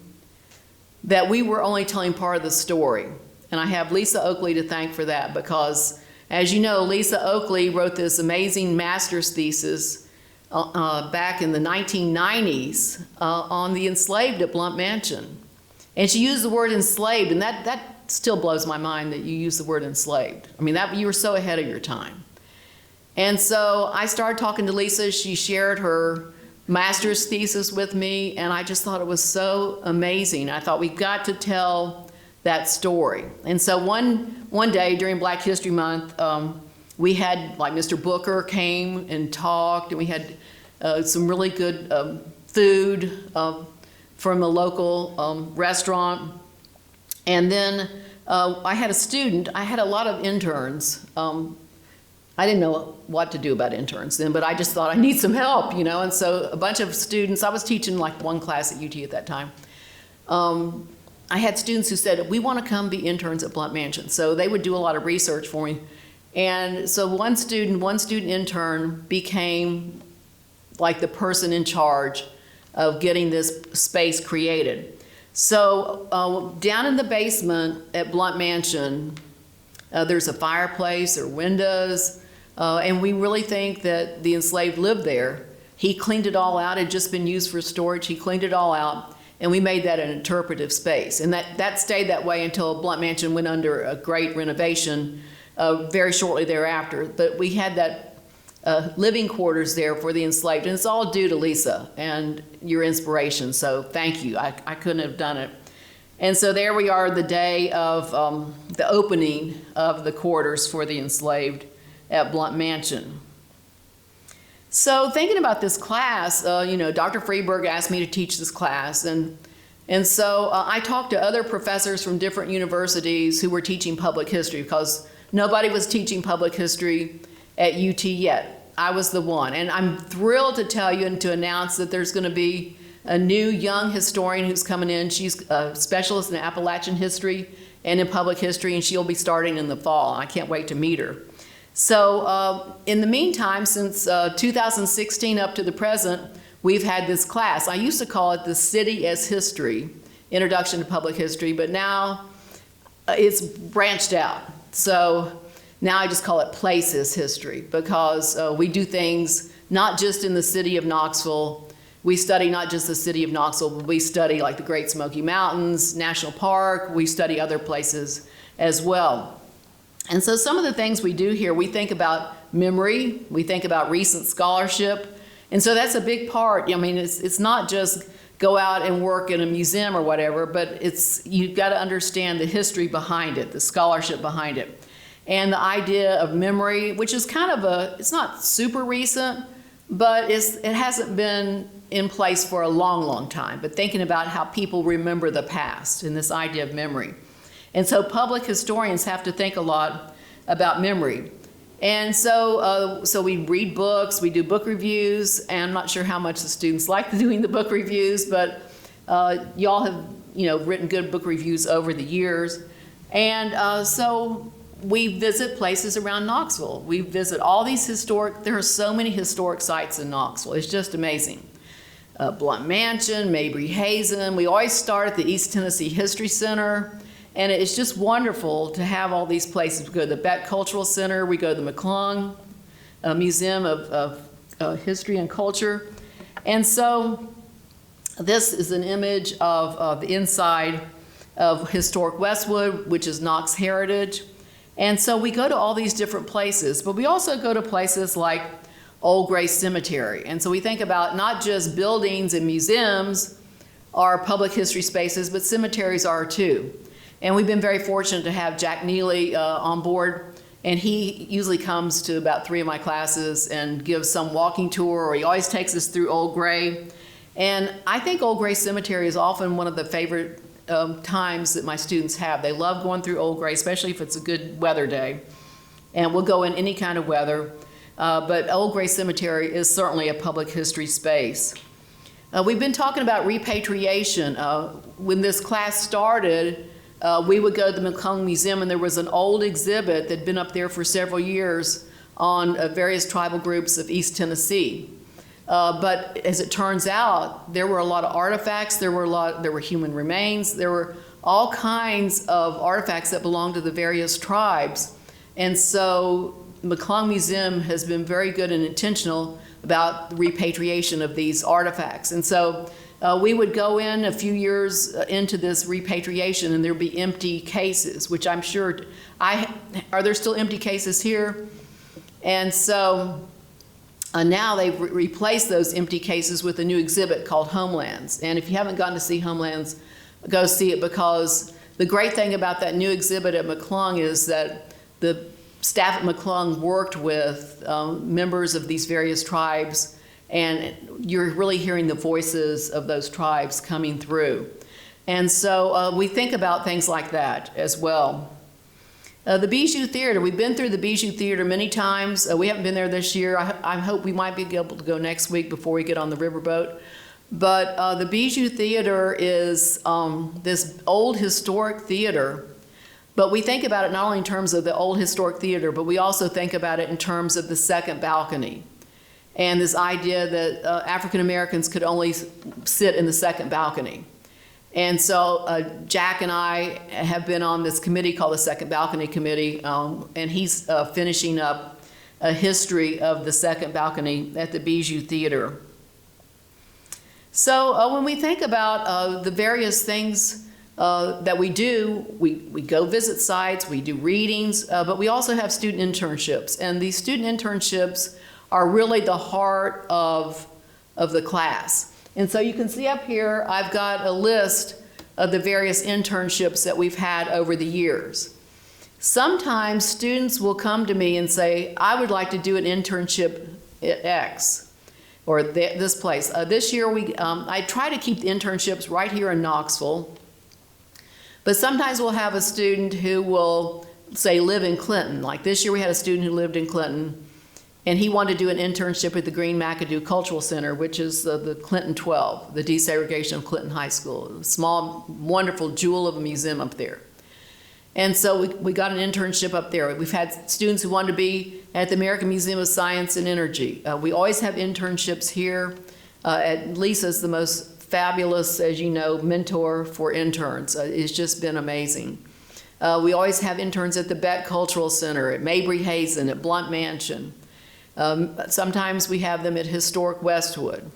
that we were only telling part of the story. And I have Lisa Oakley to thank for that because, as you know, Lisa Oakley wrote this amazing master's thesis back in the 1990s on the enslaved at Blount Mansion. And she used the word enslaved, and that still blows my mind that you use the word enslaved. I mean, you were so ahead of your time. And so I started talking to Lisa. She shared her master's thesis with me, and I just thought it was so amazing. I thought we've got to tell that story. And so one day during Black History Month, we had, like, Mr. Booker came and talked, and we had some really good food from a local restaurant. And then I had a student, I had a lot of interns. I didn't know what to do about interns then, but I just thought I need some help, you know, and so a bunch of students, I was teaching like one class at UT at that time. I had students who said, we want to come be interns at Blount Mansion. So they would do a lot of research for me. And so one student intern became like the person in charge of getting this space created. So down in the basement at Blount Mansion, there's a fireplace, there are windows, and we really think that the enslaved lived there. He cleaned it all out. It had just been used for storage. He cleaned it all out, and we made that an interpretive space. And that stayed that way until Blount Mansion went under a great renovation very shortly thereafter. But we had that living quarters there for the enslaved, and it's all due to Lisa and your inspiration, so thank you. I couldn't have done it. And so there we are the day of the opening of the quarters for the enslaved at Blount Mansion. So thinking about this class, you know, Dr. Freeberg asked me to teach this class, and so I talked to other professors from different universities who were teaching public history because nobody was teaching public history at UT yet. I was the one, and I'm thrilled to tell you and to announce that there's going to be a new young historian who's coming in. She's a specialist in Appalachian history and in public history, and she'll be starting in the fall. I can't wait to meet her. So in the meantime, since 2016 up to the present, we've had this class. I used to call it the City as History, Introduction to Public History, but now it's branched out. So now I just call it Place as History because we do things not just in the city of Knoxville. We study not just the city of Knoxville, but we study like the Great Smoky Mountains, National Park. We study other places as well. And so some of the things we do here, we think about memory, we think about recent scholarship. And so that's a big part. I mean, it's not just go out and work in a museum or whatever, but you've got to understand the history behind it, the scholarship behind it. And the idea of memory, which is kind of it's not super recent, but it hasn't been in place for a long, long time, but thinking about how people remember the past and this idea of memory. And so public historians have to think a lot about memory. And so we read books, we do book reviews, and I'm not sure how much the students like doing the book reviews, but y'all have written good book reviews over the years. And so we visit places around Knoxville. We visit all these there are so many historic sites in Knoxville. It's just amazing. Blount Mansion, Mabry Hazen. We always start at the East Tennessee History Center. And it's just wonderful to have all these places. We go to the Beck Cultural Center. We go to the McClung Museum of History and Culture. And so this is an image of the inside of Historic Westwood, which is Knox Heritage. And so we go to all these different places, but we also go to places like Old Gray Cemetery. And so we think about not just buildings and museums are public history spaces, but cemeteries are too. And we've been very fortunate to have Jack Neely on board, and he usually comes to about 3 of my classes and gives some walking tour, or he always takes us through Old Gray. And I think Old Gray Cemetery is often one of the favorite times that my students have. They love going through Old Gray, especially if it's a good weather day. And we'll go in any kind of weather. But Old Gray Cemetery is certainly a public history space. We've been talking about repatriation. When this class started, we would go to the McClung Museum, and there was an old exhibit that had been up there for several years on various tribal groups of East Tennessee. But as it turns out, there were a lot of artifacts, there were human remains, there were all kinds of artifacts that belonged to the various tribes. And so McClung Museum has been very good and intentional about the repatriation of these artifacts. And so we would go in a few years into this repatriation and there'd be empty cases, which I'm sure, are there still empty cases here? And so now they've replaced those empty cases with a new exhibit called Homelands. And if you haven't gotten to see Homelands, go see it, because the great thing about that new exhibit at McClung is that the staff at McClung worked with members of these various tribes, and you're really hearing the voices of those tribes coming through. And so we think about things like that as well. The Bijou Theater, we've been through the Bijou Theater many times. We haven't been there this year. I hope we might be able to go next week before we get on the riverboat. But the Bijou Theater is this old historic theater, but we think about it not only in terms of the old historic theater, but we also think about it in terms of the second balcony. And this idea that African Americans could only sit in the second balcony. And so Jack and I have been on this committee called the Second Balcony Committee, and he's finishing up a history of the second balcony at the Bijou Theater. So when we think about the various things that we do, we go visit sites, we do readings, but we also have student internships. And these student internships are really the heart of the class. And so you can see up here, I've got a list of the various internships that we've had over the years. Sometimes students will come to me and say, I would like to do an internship at X or this place. This year, I try to keep the internships right here in Knoxville, but sometimes we'll have a student who will, say, live in Clinton. Like this year, we had a student who lived in Clinton, and he wanted to do an internship at the Green McAdoo Cultural Center, which is the Clinton 12, the desegregation of Clinton High School, a small, wonderful jewel of a museum up there. And so we got an internship up there. We've had students who wanted to be at the American Museum of Science and Energy. We always have internships here. Lisa's the most fabulous, as you know, mentor for interns. It's just been amazing. We always have interns at the Beck Cultural Center, at Mabry Hazen, at Blunt Mansion. Sometimes we have them at Historic Westwood.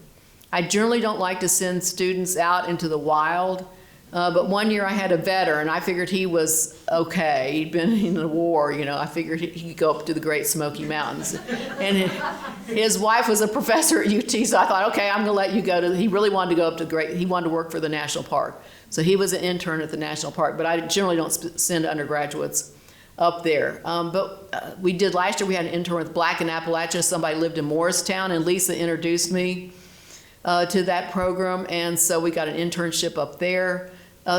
I generally don't like to send students out into the wild, but one year I had a veteran. I figured he was okay. He'd been in the war, you know. I figured he could go up to the Great Smoky Mountains. And his wife was a professor at UT, so I thought, okay, I'm going to let you go to, he really wanted to go up to he wanted to work for the National Park. So he was an intern at the National Park, but I generally don't send undergraduates up there. But we did last year, we had an intern with Black in Appalachia. Somebody lived in Morristown, and Lisa introduced me to that program, and so we got an internship up there.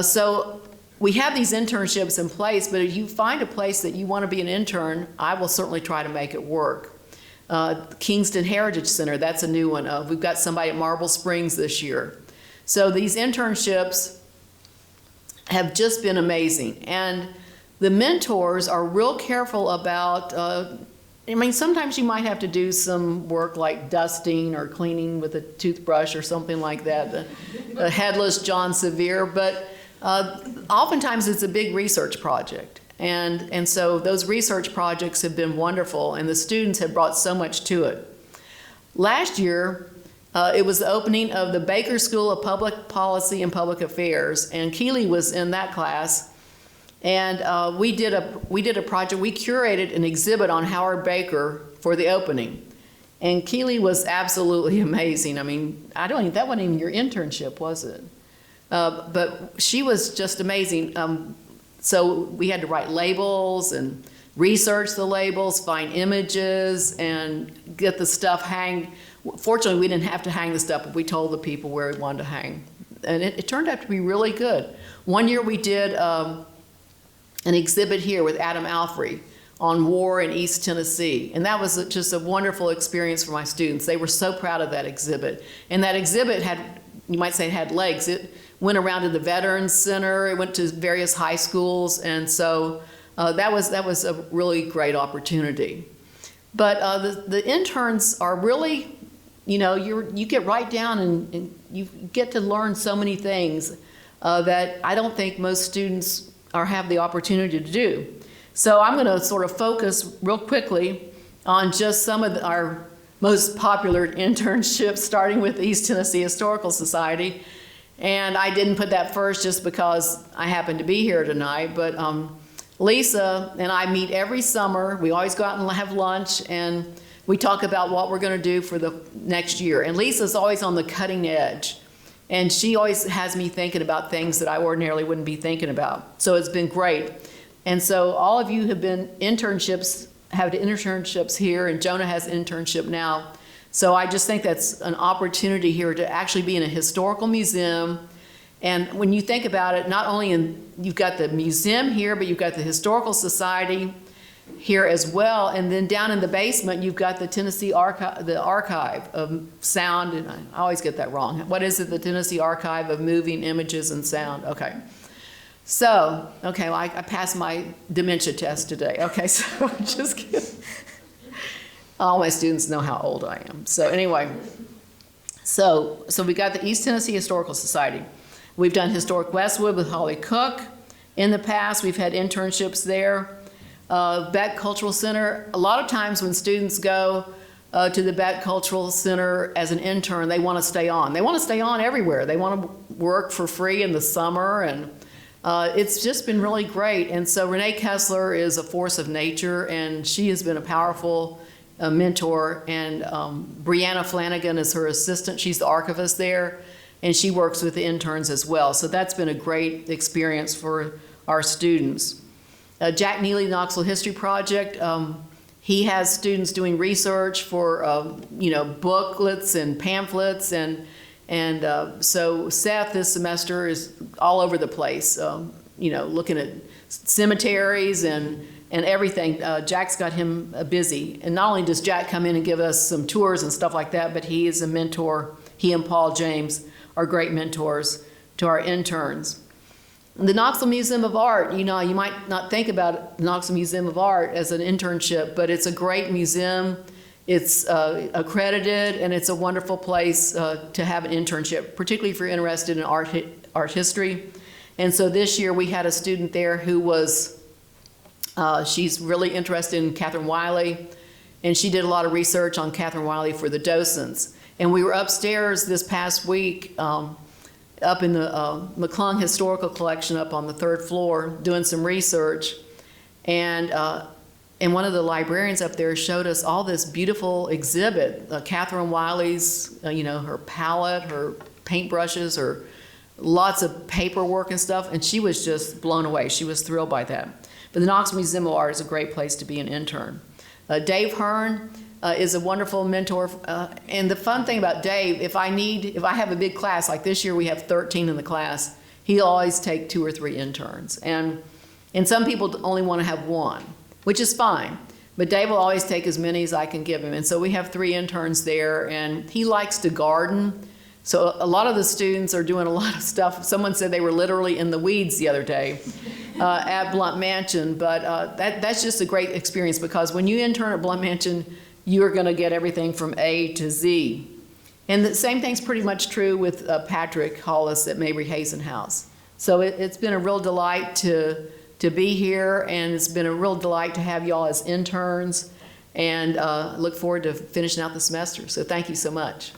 So we have these internships in place, but if you find a place that you want to be an intern, I will certainly try to make it work. Kingston Heritage Center, that's a new one. We've got somebody at Marble Springs this year. So these internships have just been amazing. And the mentors are real careful about, I mean, sometimes you might have to do some work like dusting or cleaning with a toothbrush or something like that, the headless John Sevier, but oftentimes it's a big research project. And so those research projects have been wonderful, and the students have brought so much to it. Last year, it was the opening of the Baker School of Public Policy and Public Affairs, and Keeley was in that class. And we did a project. We curated an exhibit on Howard Baker for the opening, and Keeley was absolutely amazing. I mean, that wasn't even your internship, was it? But she was just amazing. So we had to write labels and research the labels, find images, and get the stuff hanged. Fortunately, we didn't have to hang the stuff, but we told the people where we wanted to hang, and it turned out to be really good. One year we did an exhibit here with Adam Alfrey on war in East Tennessee. And that was just a wonderful experience for my students. They were so proud of that exhibit. And that exhibit had, you might say, it had legs. It went around to the Veterans Center, it went to various high schools, and so that was a really great opportunity. But the interns are really you get right down and you get to learn so many things that I don't think most students have the opportunity to do. So I'm going to sort of focus real quickly on just some of our most popular internships, starting with the East Tennessee Historical Society. And I didn't put that first just because I happen to be here tonight, but Lisa and I meet every summer. We always go out and have lunch, and we talk about what we're going to do for the next year. And Lisa's always on the cutting edge, and she always has me thinking about things that I ordinarily wouldn't be thinking about. So it's been great. And so all of you have have internships here, and Jonah has an internship now. So I just think that's an opportunity here to actually be in a historical museum. And when you think about it, not only you've got the museum here, but you've got the Historical Society here as well. And then down in the basement, you've got the Tennessee Archive of Sound, and I always get that wrong. What is it? The Tennessee Archive of Moving Images and Sound. Okay. So, okay, well, I passed my dementia test today. Okay, so just kidding. All my students know how old I am. So anyway, so we got the East Tennessee Historical Society. We've done Historic Westwood with Holly Cook. In the past, we've had internships there. Beck Cultural Center, a lot of times when students go to the Beck Cultural Center as an intern, they want to stay on. They want to stay on everywhere. They want to work for free in the summer, and it's just been really great. And so Renee Kessler is a force of nature, and she has been a powerful mentor. And Brianna Flanagan is her assistant. She's the archivist there, and she works with the interns as well. So that's been a great experience for our students. Jack Neely Knoxville History Project, he has students doing research for booklets and pamphlets, and so Seth this semester is all over the place, looking at cemeteries and everything. Jack's got him busy, and not only does Jack come in and give us some tours and stuff like that, but he is a mentor. He and Paul James are great mentors to our interns. The Knoxville Museum of Art, you might not think about the Knoxville Museum of Art as an internship, but it's a great museum. It's accredited, and it's a wonderful place to have an internship, particularly if you're interested in art history. And so this year we had a student there who was, she's really interested in Catherine Wiley, and she did a lot of research on Catherine Wiley for the docents. And we were upstairs this past week up in the McClung Historical Collection up on the 3rd floor doing some research, and one of the librarians up there showed us all this beautiful exhibit, Catherine Wiley's, her palette, her paintbrushes, her lots of paperwork and stuff, and she was just blown away. She was thrilled by that. But the Knoxville Museum of Art is a great place to be an intern. Dave Hearn is a wonderful mentor, and the fun thing about Dave, if I have a big class, like this year we have 13 in the class, he'll always take 2 or 3 interns, and some people only want to have 1, which is fine, but Dave will always take as many as I can give him. And so we have 3 interns there, and he likes to garden, so a lot of the students are doing a lot of stuff. Someone said they were literally in the weeds the other day at Blunt Mansion, but that's just a great experience, because when you intern at Blunt Mansion, you're going to get everything from A to Z. And the same thing's pretty much true with Patrick Hollis at Mabry Hazen House. So it's been a real delight to be here, and it's been a real delight to have y'all as interns, and look forward to finishing out the semester. So thank you so much.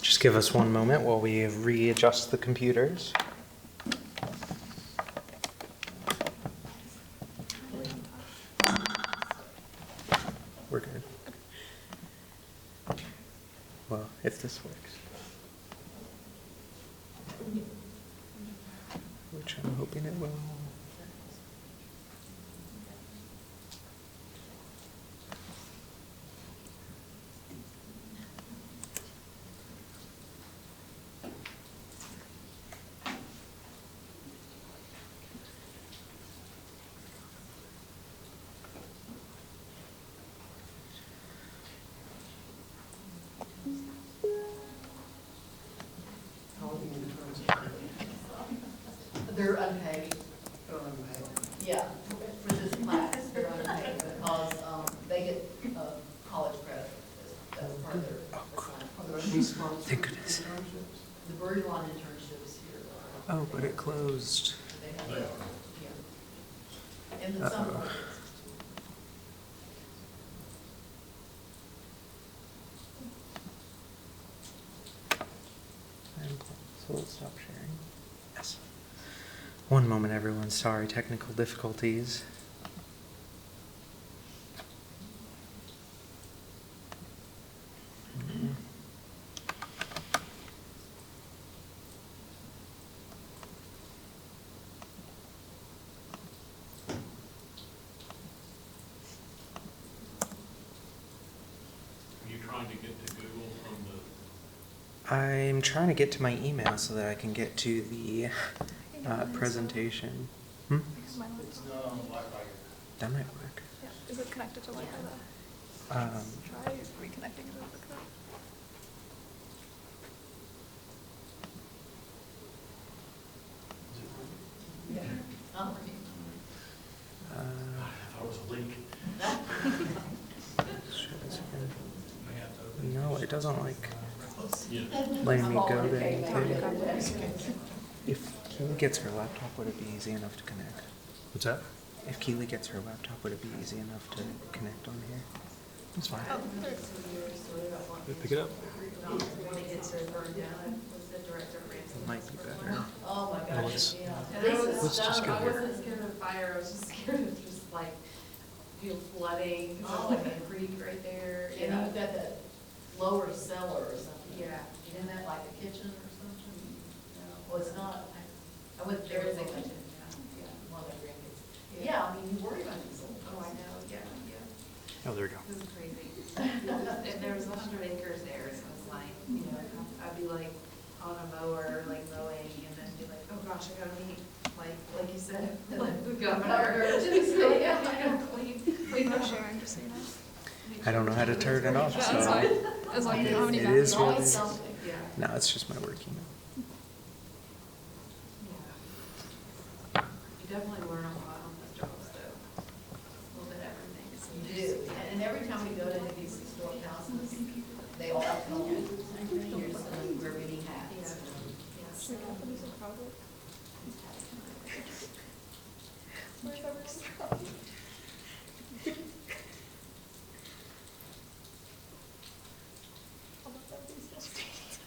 Just give us one moment while we readjust the computers. We're good. Well, if this works. Which I'm hoping it will. They're unpaid. Yeah, for this class, they're unpaid because they get college credit as part of their assignment. Thank goodness. The Birdie Lawn internships here. Oh, but it closed. They have, yeah. And then some Uh-oh. projects. So we'll stop sharing. Yes. One moment, everyone. Sorry, technical difficulties. Are you trying to get to Google from the? I'm trying to get to my email so that I can get to the presentation. Hmm? That might work. Yeah. Is it connected to Wi-Fi though? Try reconnecting it over code. Uh, That was a leak. share this again. No, it doesn't like Yeah. letting me go to anything. If Keely gets her laptop, would it be easy enough to connect? What's that? If Keely gets her laptop, would it be easy enough to connect on here? That's fine. Oh, there it is. Pick it up. It might be better. Oh, my Well, gosh, let's- yeah. let's just go I here. wasn't scared of fire, I was just scared of just like, feel flooding, because there's like a creek right there. And you've got that lower cellar or something. Yeah. Isn't that like a kitchen or something? Well, it's not. I went There there. is a for kitchen, yeah. one of my grandkids. Yeah, I mean, you worry about these old. Oh, I know, yeah, yeah. Oh, there we go. It was crazy. And there was 100 acres there, so it's like, you know, I'd be like on a mower, like mowing, and then be like, oh gosh, I gotta meet, like you said, like the governor. So, yeah, I gotta clean No up. sharing, just so you know. I don't know how to turn it off, That's so. fine. As long as you know how many It maps is you what want. it is. Yeah. No, it's just my work email. Yeah. You definitely learn a lot on those jobs, though. A little bit of everything. So You do, and every time we go to any of these historic houses, they all tell you, here's, we're getting hats. Yes. The Japanese are probably- Where's everyone from? How about that these days?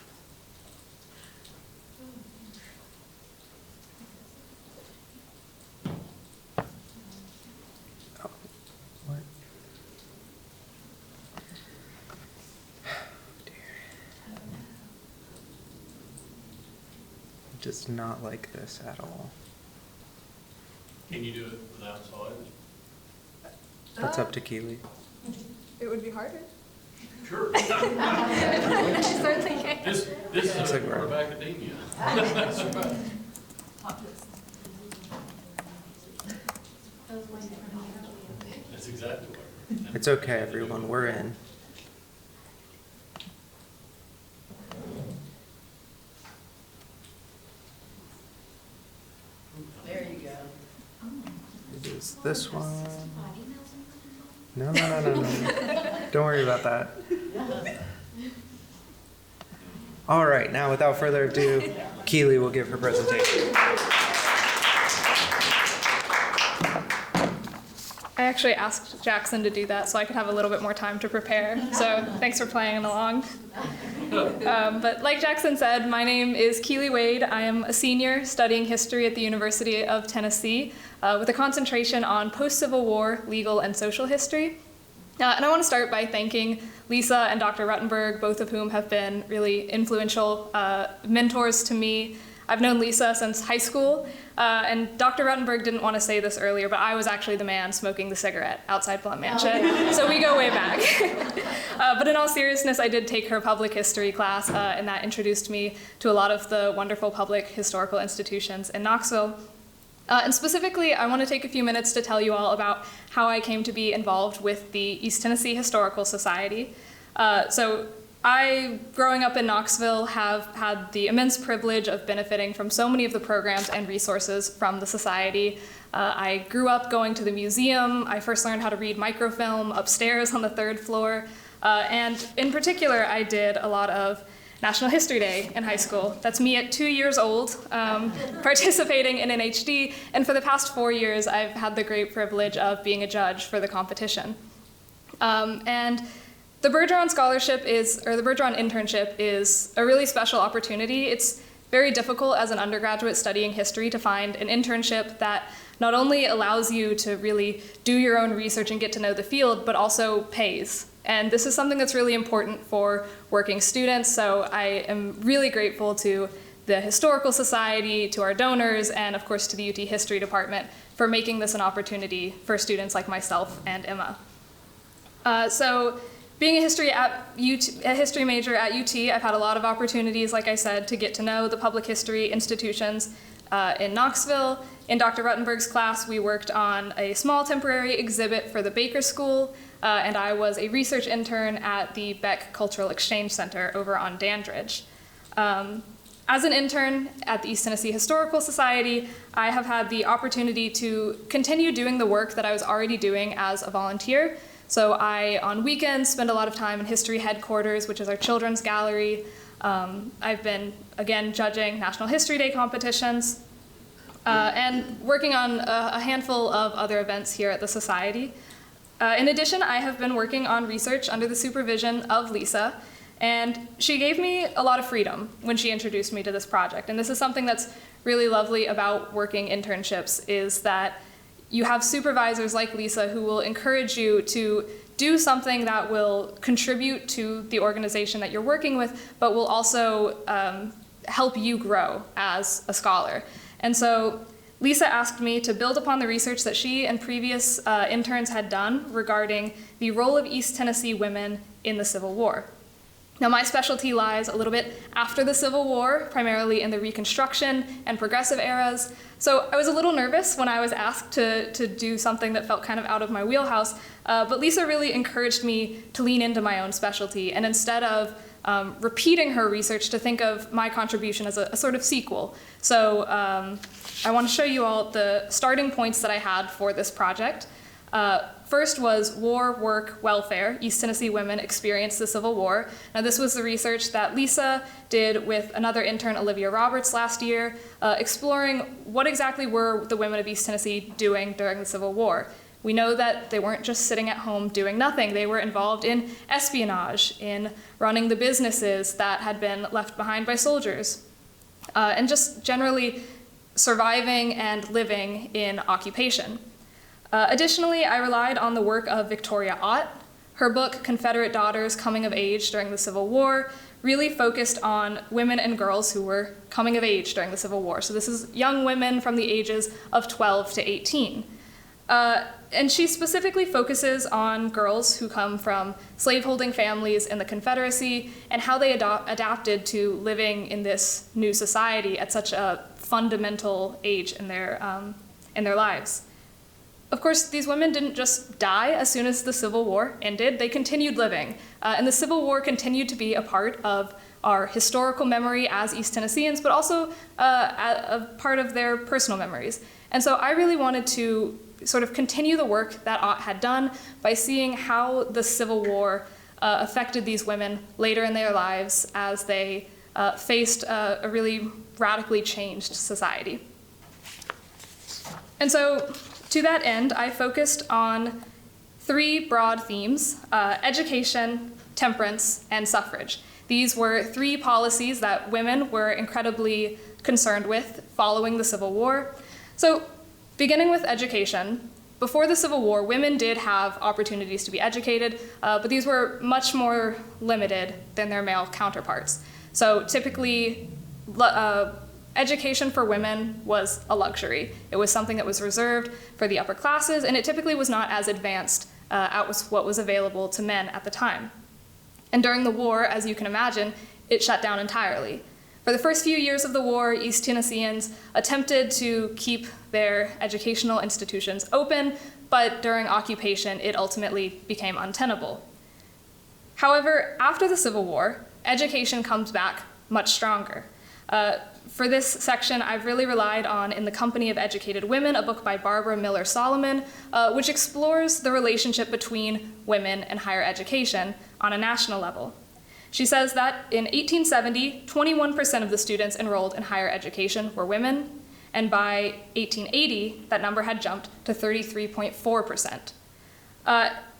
Oh, what? Dear. It does not like this at all. Can you do it without slides? That's up to Keely. It would be harder. Sure. Start thinking. This is Looks a like part we're- of academia. That's exactly what. It's okay, everyone, we're in. There you go. It is this one. No, no, no, no, no. Don't worry about that. All right, now without further ado, Keely will give her presentation. I actually asked Jackson to do that so I could have a little bit more time to prepare. So thanks for playing along. But like Jackson said, my name is Keely Wade. I am a senior studying history at the University of Tennessee with a concentration on post-Civil War legal and social history. And I want to start by thanking Lisa and Dr. Ruttenberg, both of whom have been really influential mentors to me. I've known Lisa since high school, and Dr. Ruttenberg didn't want to say this earlier, but I was actually the man smoking the cigarette outside Blunt Mansion, so we go way back. But in all seriousness, I did take her public history class, and that introduced me to a lot of the wonderful public historical institutions in Knoxville. And specifically, I want to take a few minutes to tell you all about how I came to be involved with the East Tennessee Historical Society. So I, growing up in Knoxville, have had the immense privilege of benefiting from so many of the programs and resources from the Society. I grew up going to the museum. I first learned how to read microfilm upstairs on the 3rd floor. And in particular, I did a lot of National History Day in high school. That's me at 2 years old, participating in NHD. And for the past 4 years, I've had the great privilege of being a judge for the competition. And the Bergeron Scholarship the Bergeron Internship is a really special opportunity. It's very difficult as an undergraduate studying history to find an internship that not only allows you to really do your own research and get to know the field, but also pays. And this is something that's really important for working students, so I am really grateful to the Historical Society, to our donors, and of course to the UT History Department for making this an opportunity for students like myself and Emma. So being a history major at UT, I've had a lot of opportunities, like I said, to get to know the public history institutions in Knoxville. In Dr. Ruttenberg's class, we worked on a small temporary exhibit for the Baker School, and I was a research intern at the Beck Cultural Exchange Center over on Dandridge. As an intern at the East Tennessee Historical Society, I have had the opportunity to continue doing the work that I was already doing as a volunteer. So I, on weekends, spend a lot of time in History Headquarters, which is our children's gallery. I've been, again, judging National History Day competitions and working on a handful of other events here at the Society. In addition, I have been working on research under the supervision of Lisa, and she gave me a lot of freedom when she introduced me to this project. And this is something that's really lovely about working internships, is that you have supervisors like Lisa who will encourage you to do something that will contribute to the organization that you're working with, but will also help you grow as a scholar. And so Lisa asked me to build upon the research that she and previous interns had done regarding the role of East Tennessee women in the Civil War. Now, my specialty lies a little bit after the Civil War, primarily in the Reconstruction and Progressive eras. So I was a little nervous when I was asked to do something that felt kind of out of my wheelhouse, but Lisa really encouraged me to lean into my own specialty, and instead of repeating her research, to think of my contribution as a sort of sequel. So I want to show you all the starting points that I had for this project. First was War, Work, Welfare, East Tennessee Women Experience the Civil War. Now this was the research that Lisa did with another intern, Olivia Roberts, last year, exploring what exactly were the women of East Tennessee doing during the Civil War. We know that they weren't just sitting at home doing nothing. They were involved in espionage, in running the businesses that had been left behind by soldiers, and just generally surviving and living in occupation. Additionally, I relied on the work of Victoria Ott. Her book, Confederate Daughters Coming of Age During the Civil War, really focused on women and girls who were coming of age during the Civil War. So this is young women from the ages of 12 to 18. And she specifically focuses on girls who come from slaveholding families in the Confederacy and how they adapted to living in this new society at such a fundamental age in their lives. Of course, these women didn't just die as soon as the Civil War ended. They continued living. And the Civil War continued to be a part of our historical memory as East Tennesseans, but also a part of their personal memories. And so I really wanted to sort of continue the work that Ott had done by seeing how the Civil War affected these women later in their lives as they faced a really radically changed society. And so, to that end, I focused on 3 broad themes: education, temperance, and suffrage. These were 3 policies that women were incredibly concerned with following the Civil War. So, beginning with education, before the Civil War, women did have opportunities to be educated, but these were much more limited than their male counterparts. So typically, education for women was a luxury. It was something that was reserved for the upper classes, and it typically was not as advanced as what was available to men at the time. And during the war, as you can imagine, it shut down entirely. For the first few years of the war, East Tennesseans attempted to keep their educational institutions open, but during occupation, it ultimately became untenable. However, after the Civil War, education comes back much stronger. For this section, I've really relied on In the Company of Educated Women, a book by Barbara Miller Solomon, which explores the relationship between women and higher education on a national level. She says that in 1870, 21% of the students enrolled in higher education were women, and by 1880, that number had jumped to 33.4%.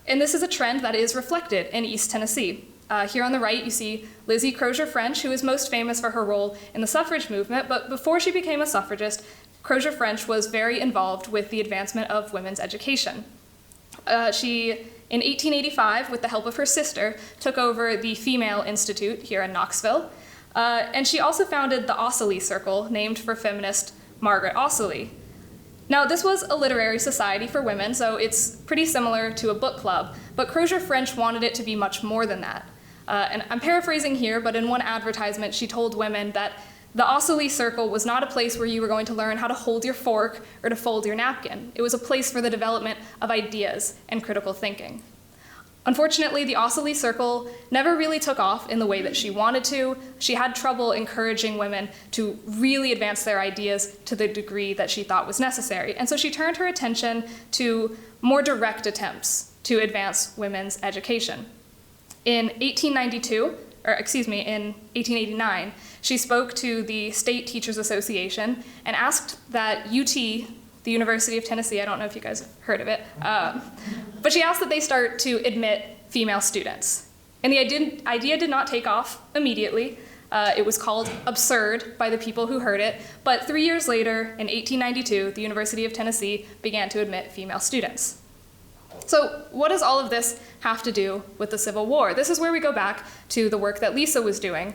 And this is a trend that is reflected in East Tennessee. Here on the right, you see Lizzie Crozier French, who is most famous for her role in the suffrage movement, but before she became a suffragist, Crozier French was very involved with the advancement of women's education. She, in 1885, with the help of her sister, took over the Female Institute here in Knoxville, and she also founded the Ossory Circle, named for feminist Margaret Ossory. Now, this was a literary society for women, so it's pretty similar to a book club, but Crozier French wanted it to be much more than that. And I'm paraphrasing here, but in one advertisement, she told women that the Ossory Circle was not a place where you were going to learn how to hold your fork or to fold your napkin. It was a place for the development of ideas and critical thinking. Unfortunately, the Ossory Circle never really took off in the way that she wanted to. She had trouble encouraging women to really advance their ideas to the degree that she thought was necessary. And so she turned her attention to more direct attempts to advance women's education. In 1889, she spoke to the State Teachers Association and asked that UT, the University of Tennessee, I don't know if you guys have heard of it, but she asked that they start to admit female students. And the idea did not take off immediately. It was called absurd by the people who heard it, but 3 years later, in 1892, the University of Tennessee began to admit female students. So what does all of this have to do with the Civil War? This is where we go back to the work that Lisa was doing.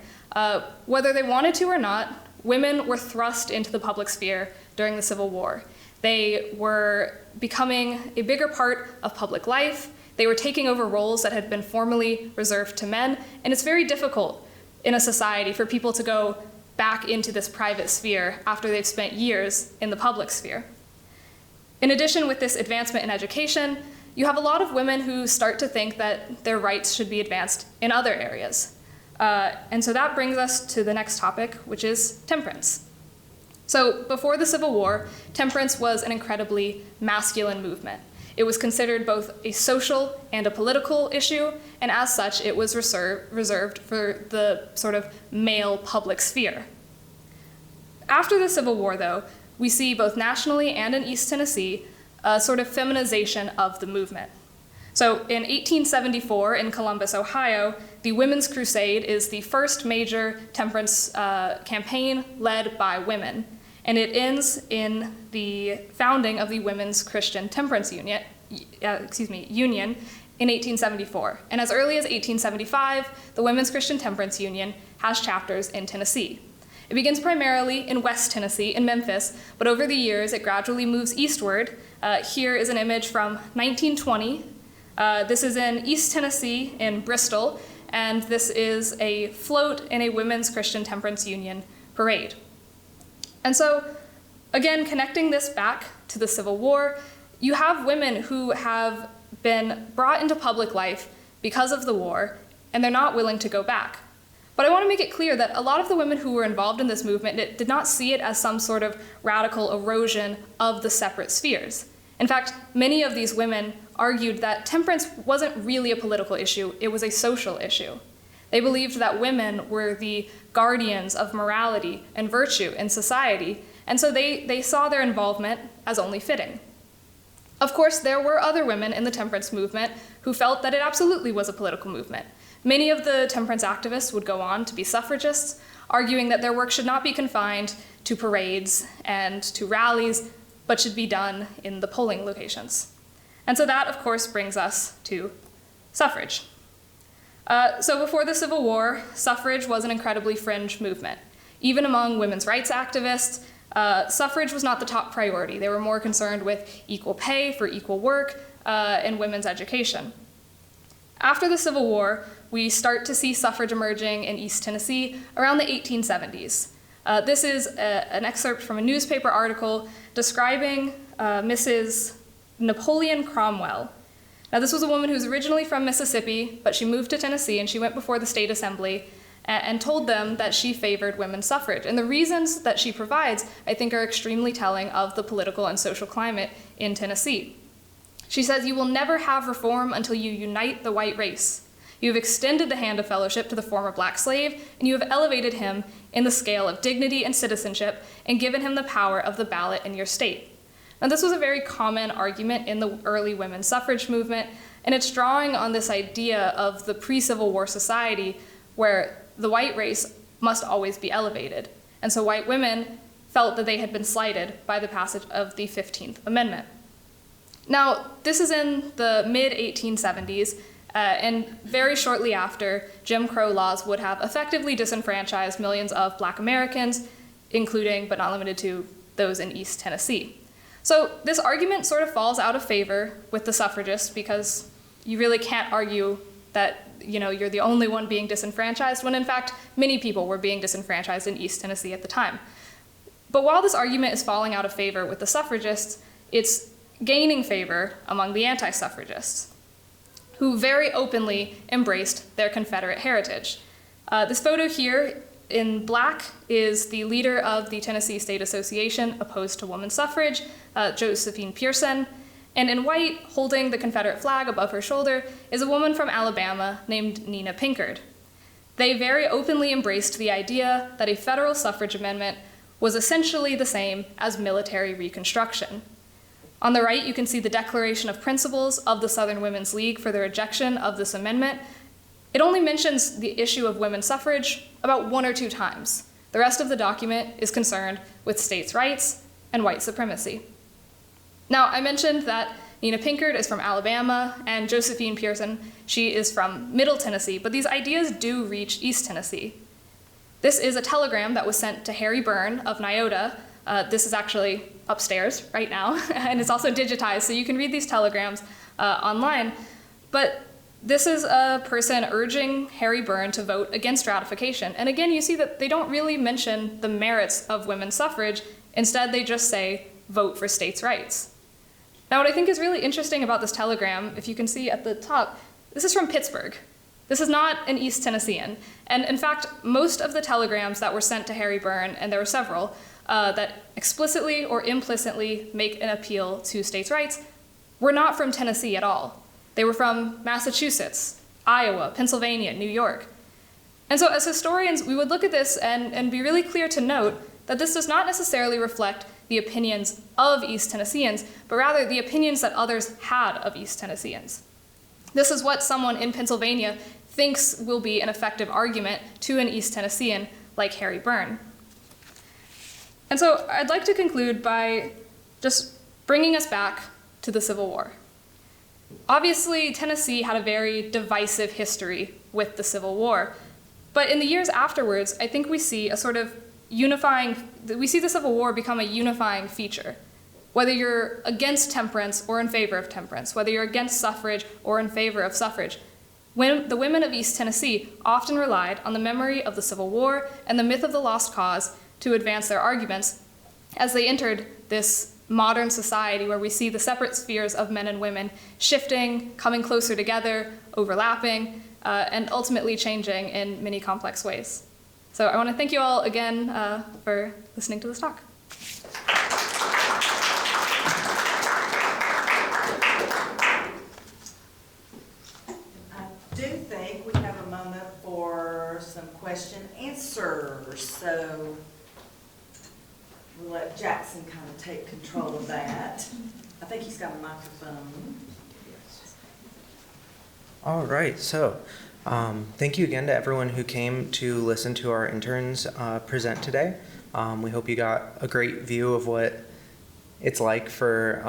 Whether they wanted to or not, women were thrust into the public sphere during the Civil War. They were becoming a bigger part of public life. They were taking over roles that had been formerly reserved to men, and it's very difficult in a society for people to go back into this private sphere after they've spent years in the public sphere. In addition, with this advancement in education, you have a lot of women who start to think that their rights should be advanced in other areas. And so that brings us to the next topic, which is temperance. So before the Civil War, temperance was an incredibly masculine movement. It was considered both a social and a political issue, and as such, it was reserved for the sort of male public sphere. After the Civil War, though, we see both nationally and in East Tennessee a sort of feminization of the movement. So in 1874 in Columbus, Ohio, the Women's Crusade is the first major temperance campaign led by women, and it ends in the founding of the Women's Christian Temperance Union in 1874. And as early as 1875, the Women's Christian Temperance Union has chapters in Tennessee. It begins primarily in West Tennessee, in Memphis, but over the years it gradually moves eastward. Here is an image from 1920. This is in East Tennessee, in Bristol, and this is a float in a Women's Christian Temperance Union parade. And so, again, connecting this back to the Civil War, you have women who have been brought into public life because of the war, and they're not willing to go back. But I want to make it clear that a lot of the women who were involved in this movement did not see it as some sort of radical erosion of the separate spheres. In fact, many of these women argued that temperance wasn't really a political issue, it was a social issue. They believed that women were the guardians of morality and virtue in society, and so they saw their involvement as only fitting. Of course, there were other women in the temperance movement who felt that it absolutely was a political movement. Many of the temperance activists would go on to be suffragists, arguing that their work should not be confined to parades and to rallies, but should be done in the polling locations. And so that, of course, brings us to suffrage. So before the Civil War, suffrage was an incredibly fringe movement. Even among women's rights activists, suffrage was not the top priority. They were more concerned with equal pay for equal work and women's education. After the Civil War, we start to see suffrage emerging in East Tennessee around the 1870s. This is an excerpt from a newspaper article describing Mrs. Napoleon Cromwell. Now, this was a woman who was originally from Mississippi, but she moved to Tennessee, and she went before the state assembly and told them that she favored women's suffrage. And the reasons that she provides, I think, are extremely telling of the political and social climate in Tennessee. She says, "You will never have reform until you unite the white race. You have extended the hand of fellowship to the former black slave, and you have elevated him in the scale of dignity and citizenship and given him the power of the ballot in your state." Now, this was a very common argument in the early women's suffrage movement, and it's drawing on this idea of the pre-Civil War society where the white race must always be elevated. And so white women felt that they had been slighted by the passage of the 15th Amendment. Now, this is in the mid-1870s, and very shortly after, Jim Crow laws would have effectively disenfranchised millions of black Americans, including, but not limited to, those in East Tennessee. So this argument sort of falls out of favor with the suffragists because you really can't argue that you're the only one being disenfranchised when in fact many people were being disenfranchised in East Tennessee at the time. But while this argument is falling out of favor with the suffragists, it's gaining favor among the anti-suffragists, who very openly embraced their Confederate heritage. This photo here in black is the leader of the Tennessee State Association opposed to women's suffrage, Josephine Pearson, and in white, holding the Confederate flag above her shoulder, is a woman from Alabama named Nina Pinkard. They very openly embraced the idea that a federal suffrage amendment was essentially the same as military reconstruction. On the right, you can see the Declaration of Principles of the Southern Women's League for the rejection of this amendment. It only mentions the issue of women's suffrage about 1 or 2 times. The rest of the document is concerned with states' rights and white supremacy. Now, I mentioned that Nina Pinkard is from Alabama, and Josephine Pearson, she is from Middle Tennessee, but these ideas do reach East Tennessee. This is a telegram that was sent to Harry Byrne of Nyota. This is actually upstairs right now, and it's also digitized, so you can read these telegrams online. But this is a person urging Harry Byrne to vote against ratification. And again, you see that they don't really mention the merits of women's suffrage. Instead, they just say, vote for states' rights. Now, what I think is really interesting about this telegram, if you can see at the top, this is from Pittsburgh. This is not an East Tennessean. And in fact, most of the telegrams that were sent to Harry Byrne, and there were several, that explicitly or implicitly make an appeal to states' rights, were not from Tennessee at all. They were from Massachusetts, Iowa, Pennsylvania, New York. And so as historians, we would look at this and be really clear to note that this does not necessarily reflect the opinions of East Tennesseans, but rather the opinions that others had of East Tennesseans. This is what someone in Pennsylvania thinks will be an effective argument to an East Tennessean like Harry Byrne. And so I'd like to conclude by just bringing us back to the Civil War. Obviously, Tennessee had a very divisive history with the Civil War, but in the years afterwards, I think we see a sort of we see the Civil War become a unifying feature. Whether you're against temperance or in favor of temperance, whether you're against suffrage or in favor of suffrage, the women of East Tennessee often relied on the memory of the Civil War and the myth of the lost cause to advance their arguments as they entered this modern society where we see the separate spheres of men and women shifting, coming closer together, overlapping, and ultimately changing in many complex ways. So I want to thank you all again for listening to this talk. I do think we have a moment for some question answers. So we'll let Jackson kind of take control of that. I think he's got a microphone. All right, so thank you again to everyone who came to listen to our interns present today. We hope you got a great view of what it's like for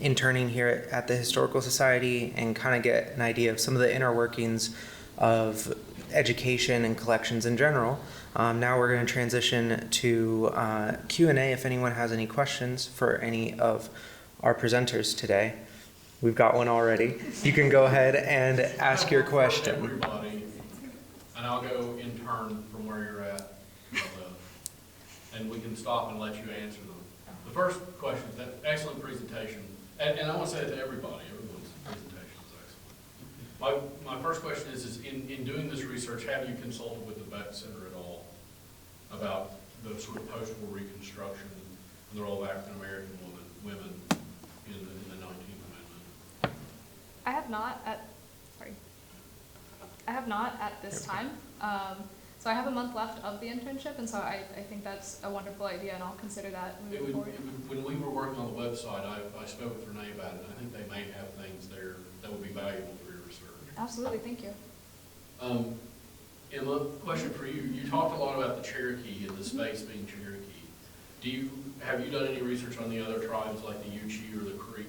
interning here at the Historical Society and kind of get an idea of some of the inner workings of education and collections in general. Now we're going to transition to Q&A if anyone has any questions for any of our presenters today. We've got one already. You can go ahead and ask your question. Everybody, and I'll go in turn from where you're at, and we can stop and let you answer them. The first question is that excellent presentation, and I want to say it to everybody. Everyone's presentation was My first question is in doing this research, have you consulted with the Beck Center at all about the sort of post-war Reconstruction and the role of African-American women in the 19th Amendment? I have not at this time. So I have a month left of the internship, and so I think that's a wonderful idea, and I'll consider that moving forward. When we were working on the website, I spoke with Renee about it, and I think they may have things there that would be valuable for your research. Absolutely, thank you. Emma, question for you. You talked a lot about the Cherokee and the space being Cherokee. Have you done any research on the other tribes like the Yuchi or the Creek?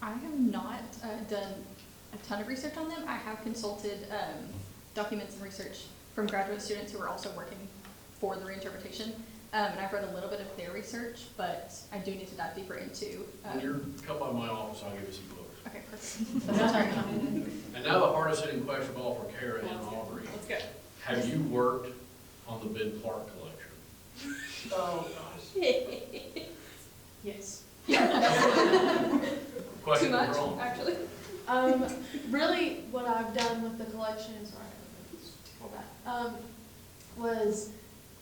I have not done a ton of research on them. I have consulted documents and research from graduate students who are also working for the reinterpretation. And I've read a little bit of their research, but I do need to dive deeper into. When you're come by my office, I'll give you some books. Okay, perfect. That's all right. And now the hardest hitting question of all for Kara and Aubrey. Let's go. Have you worked on the Ben Clark collection? Oh, gosh. Yes. Question Too much, wrong. actually. Really, what I've done with the collection is, hold that, was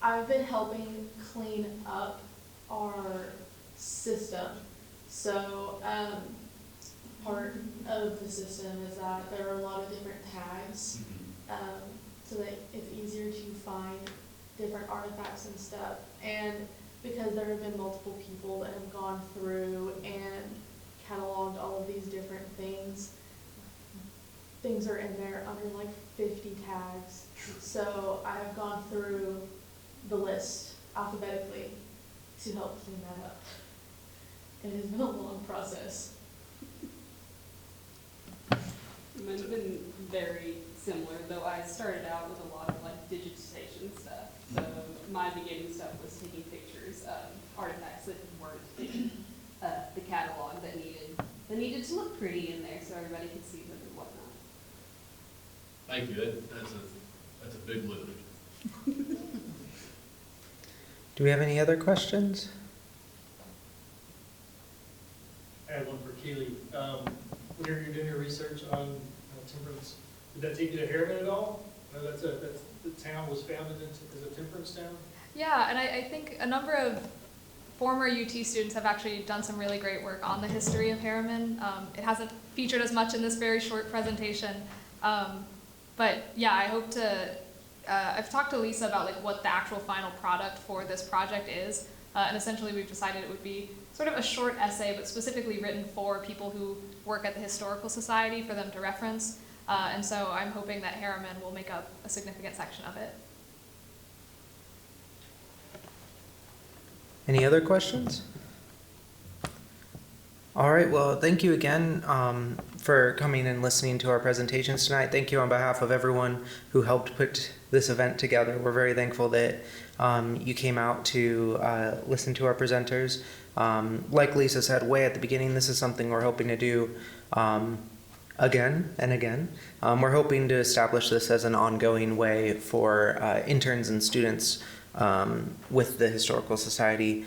I've been helping clean up our system. So, part of the system is that there are a lot of different tags, so that it's easier to find different artifacts and stuff. And because there have been multiple people that have gone through and cataloged all of these different things, things are in there under like 50 tags. So I have gone through the list alphabetically to help clean that up. It has been a long process. Mine's been very similar, though I started out with a lot of like digitization stuff. So my beginning stuff was taking pictures of artifacts that weren't in the catalog that needed to look pretty in there so everybody could see them and whatnot. Thank you. That's a big lift. Do we have any other questions? I had one for Keely. Whenever you're doing your research on temperance, did that take you to Harriman at all? That's the town was founded as a temperance town? Yeah, and I think a number of former UT students have actually done some really great work on the history of Harriman. It hasn't featured as much in this very short presentation, but yeah, I hope to, I've talked to Lisa about like what the actual final product for this project is, and essentially we've decided it would be sort of a short essay, but specifically written for people who work at the Historical Society for them to reference, and so I'm hoping that Harriman will make up a significant section of it. Any other questions? All right, well, thank you again for coming and listening to our presentations tonight. Thank you on behalf of everyone who helped put this event together. We're very thankful that you came out to listen to our presenters. Like Lisa said way at the beginning, this is something we're hoping to do again and again. We're hoping to establish this as an ongoing way for interns and students with the Historical Society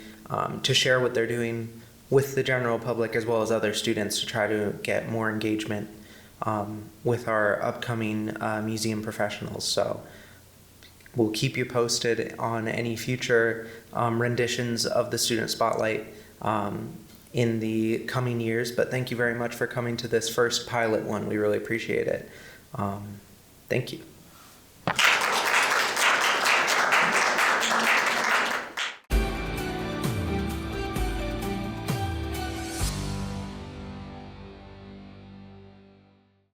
to share what they're doing with the general public as well as other students to try to get more engagement with our upcoming museum professionals. So we'll keep you posted on any future renditions of the Student Spotlight in the coming years, but thank you very much for coming to this first pilot one. We really appreciate it. Thank you.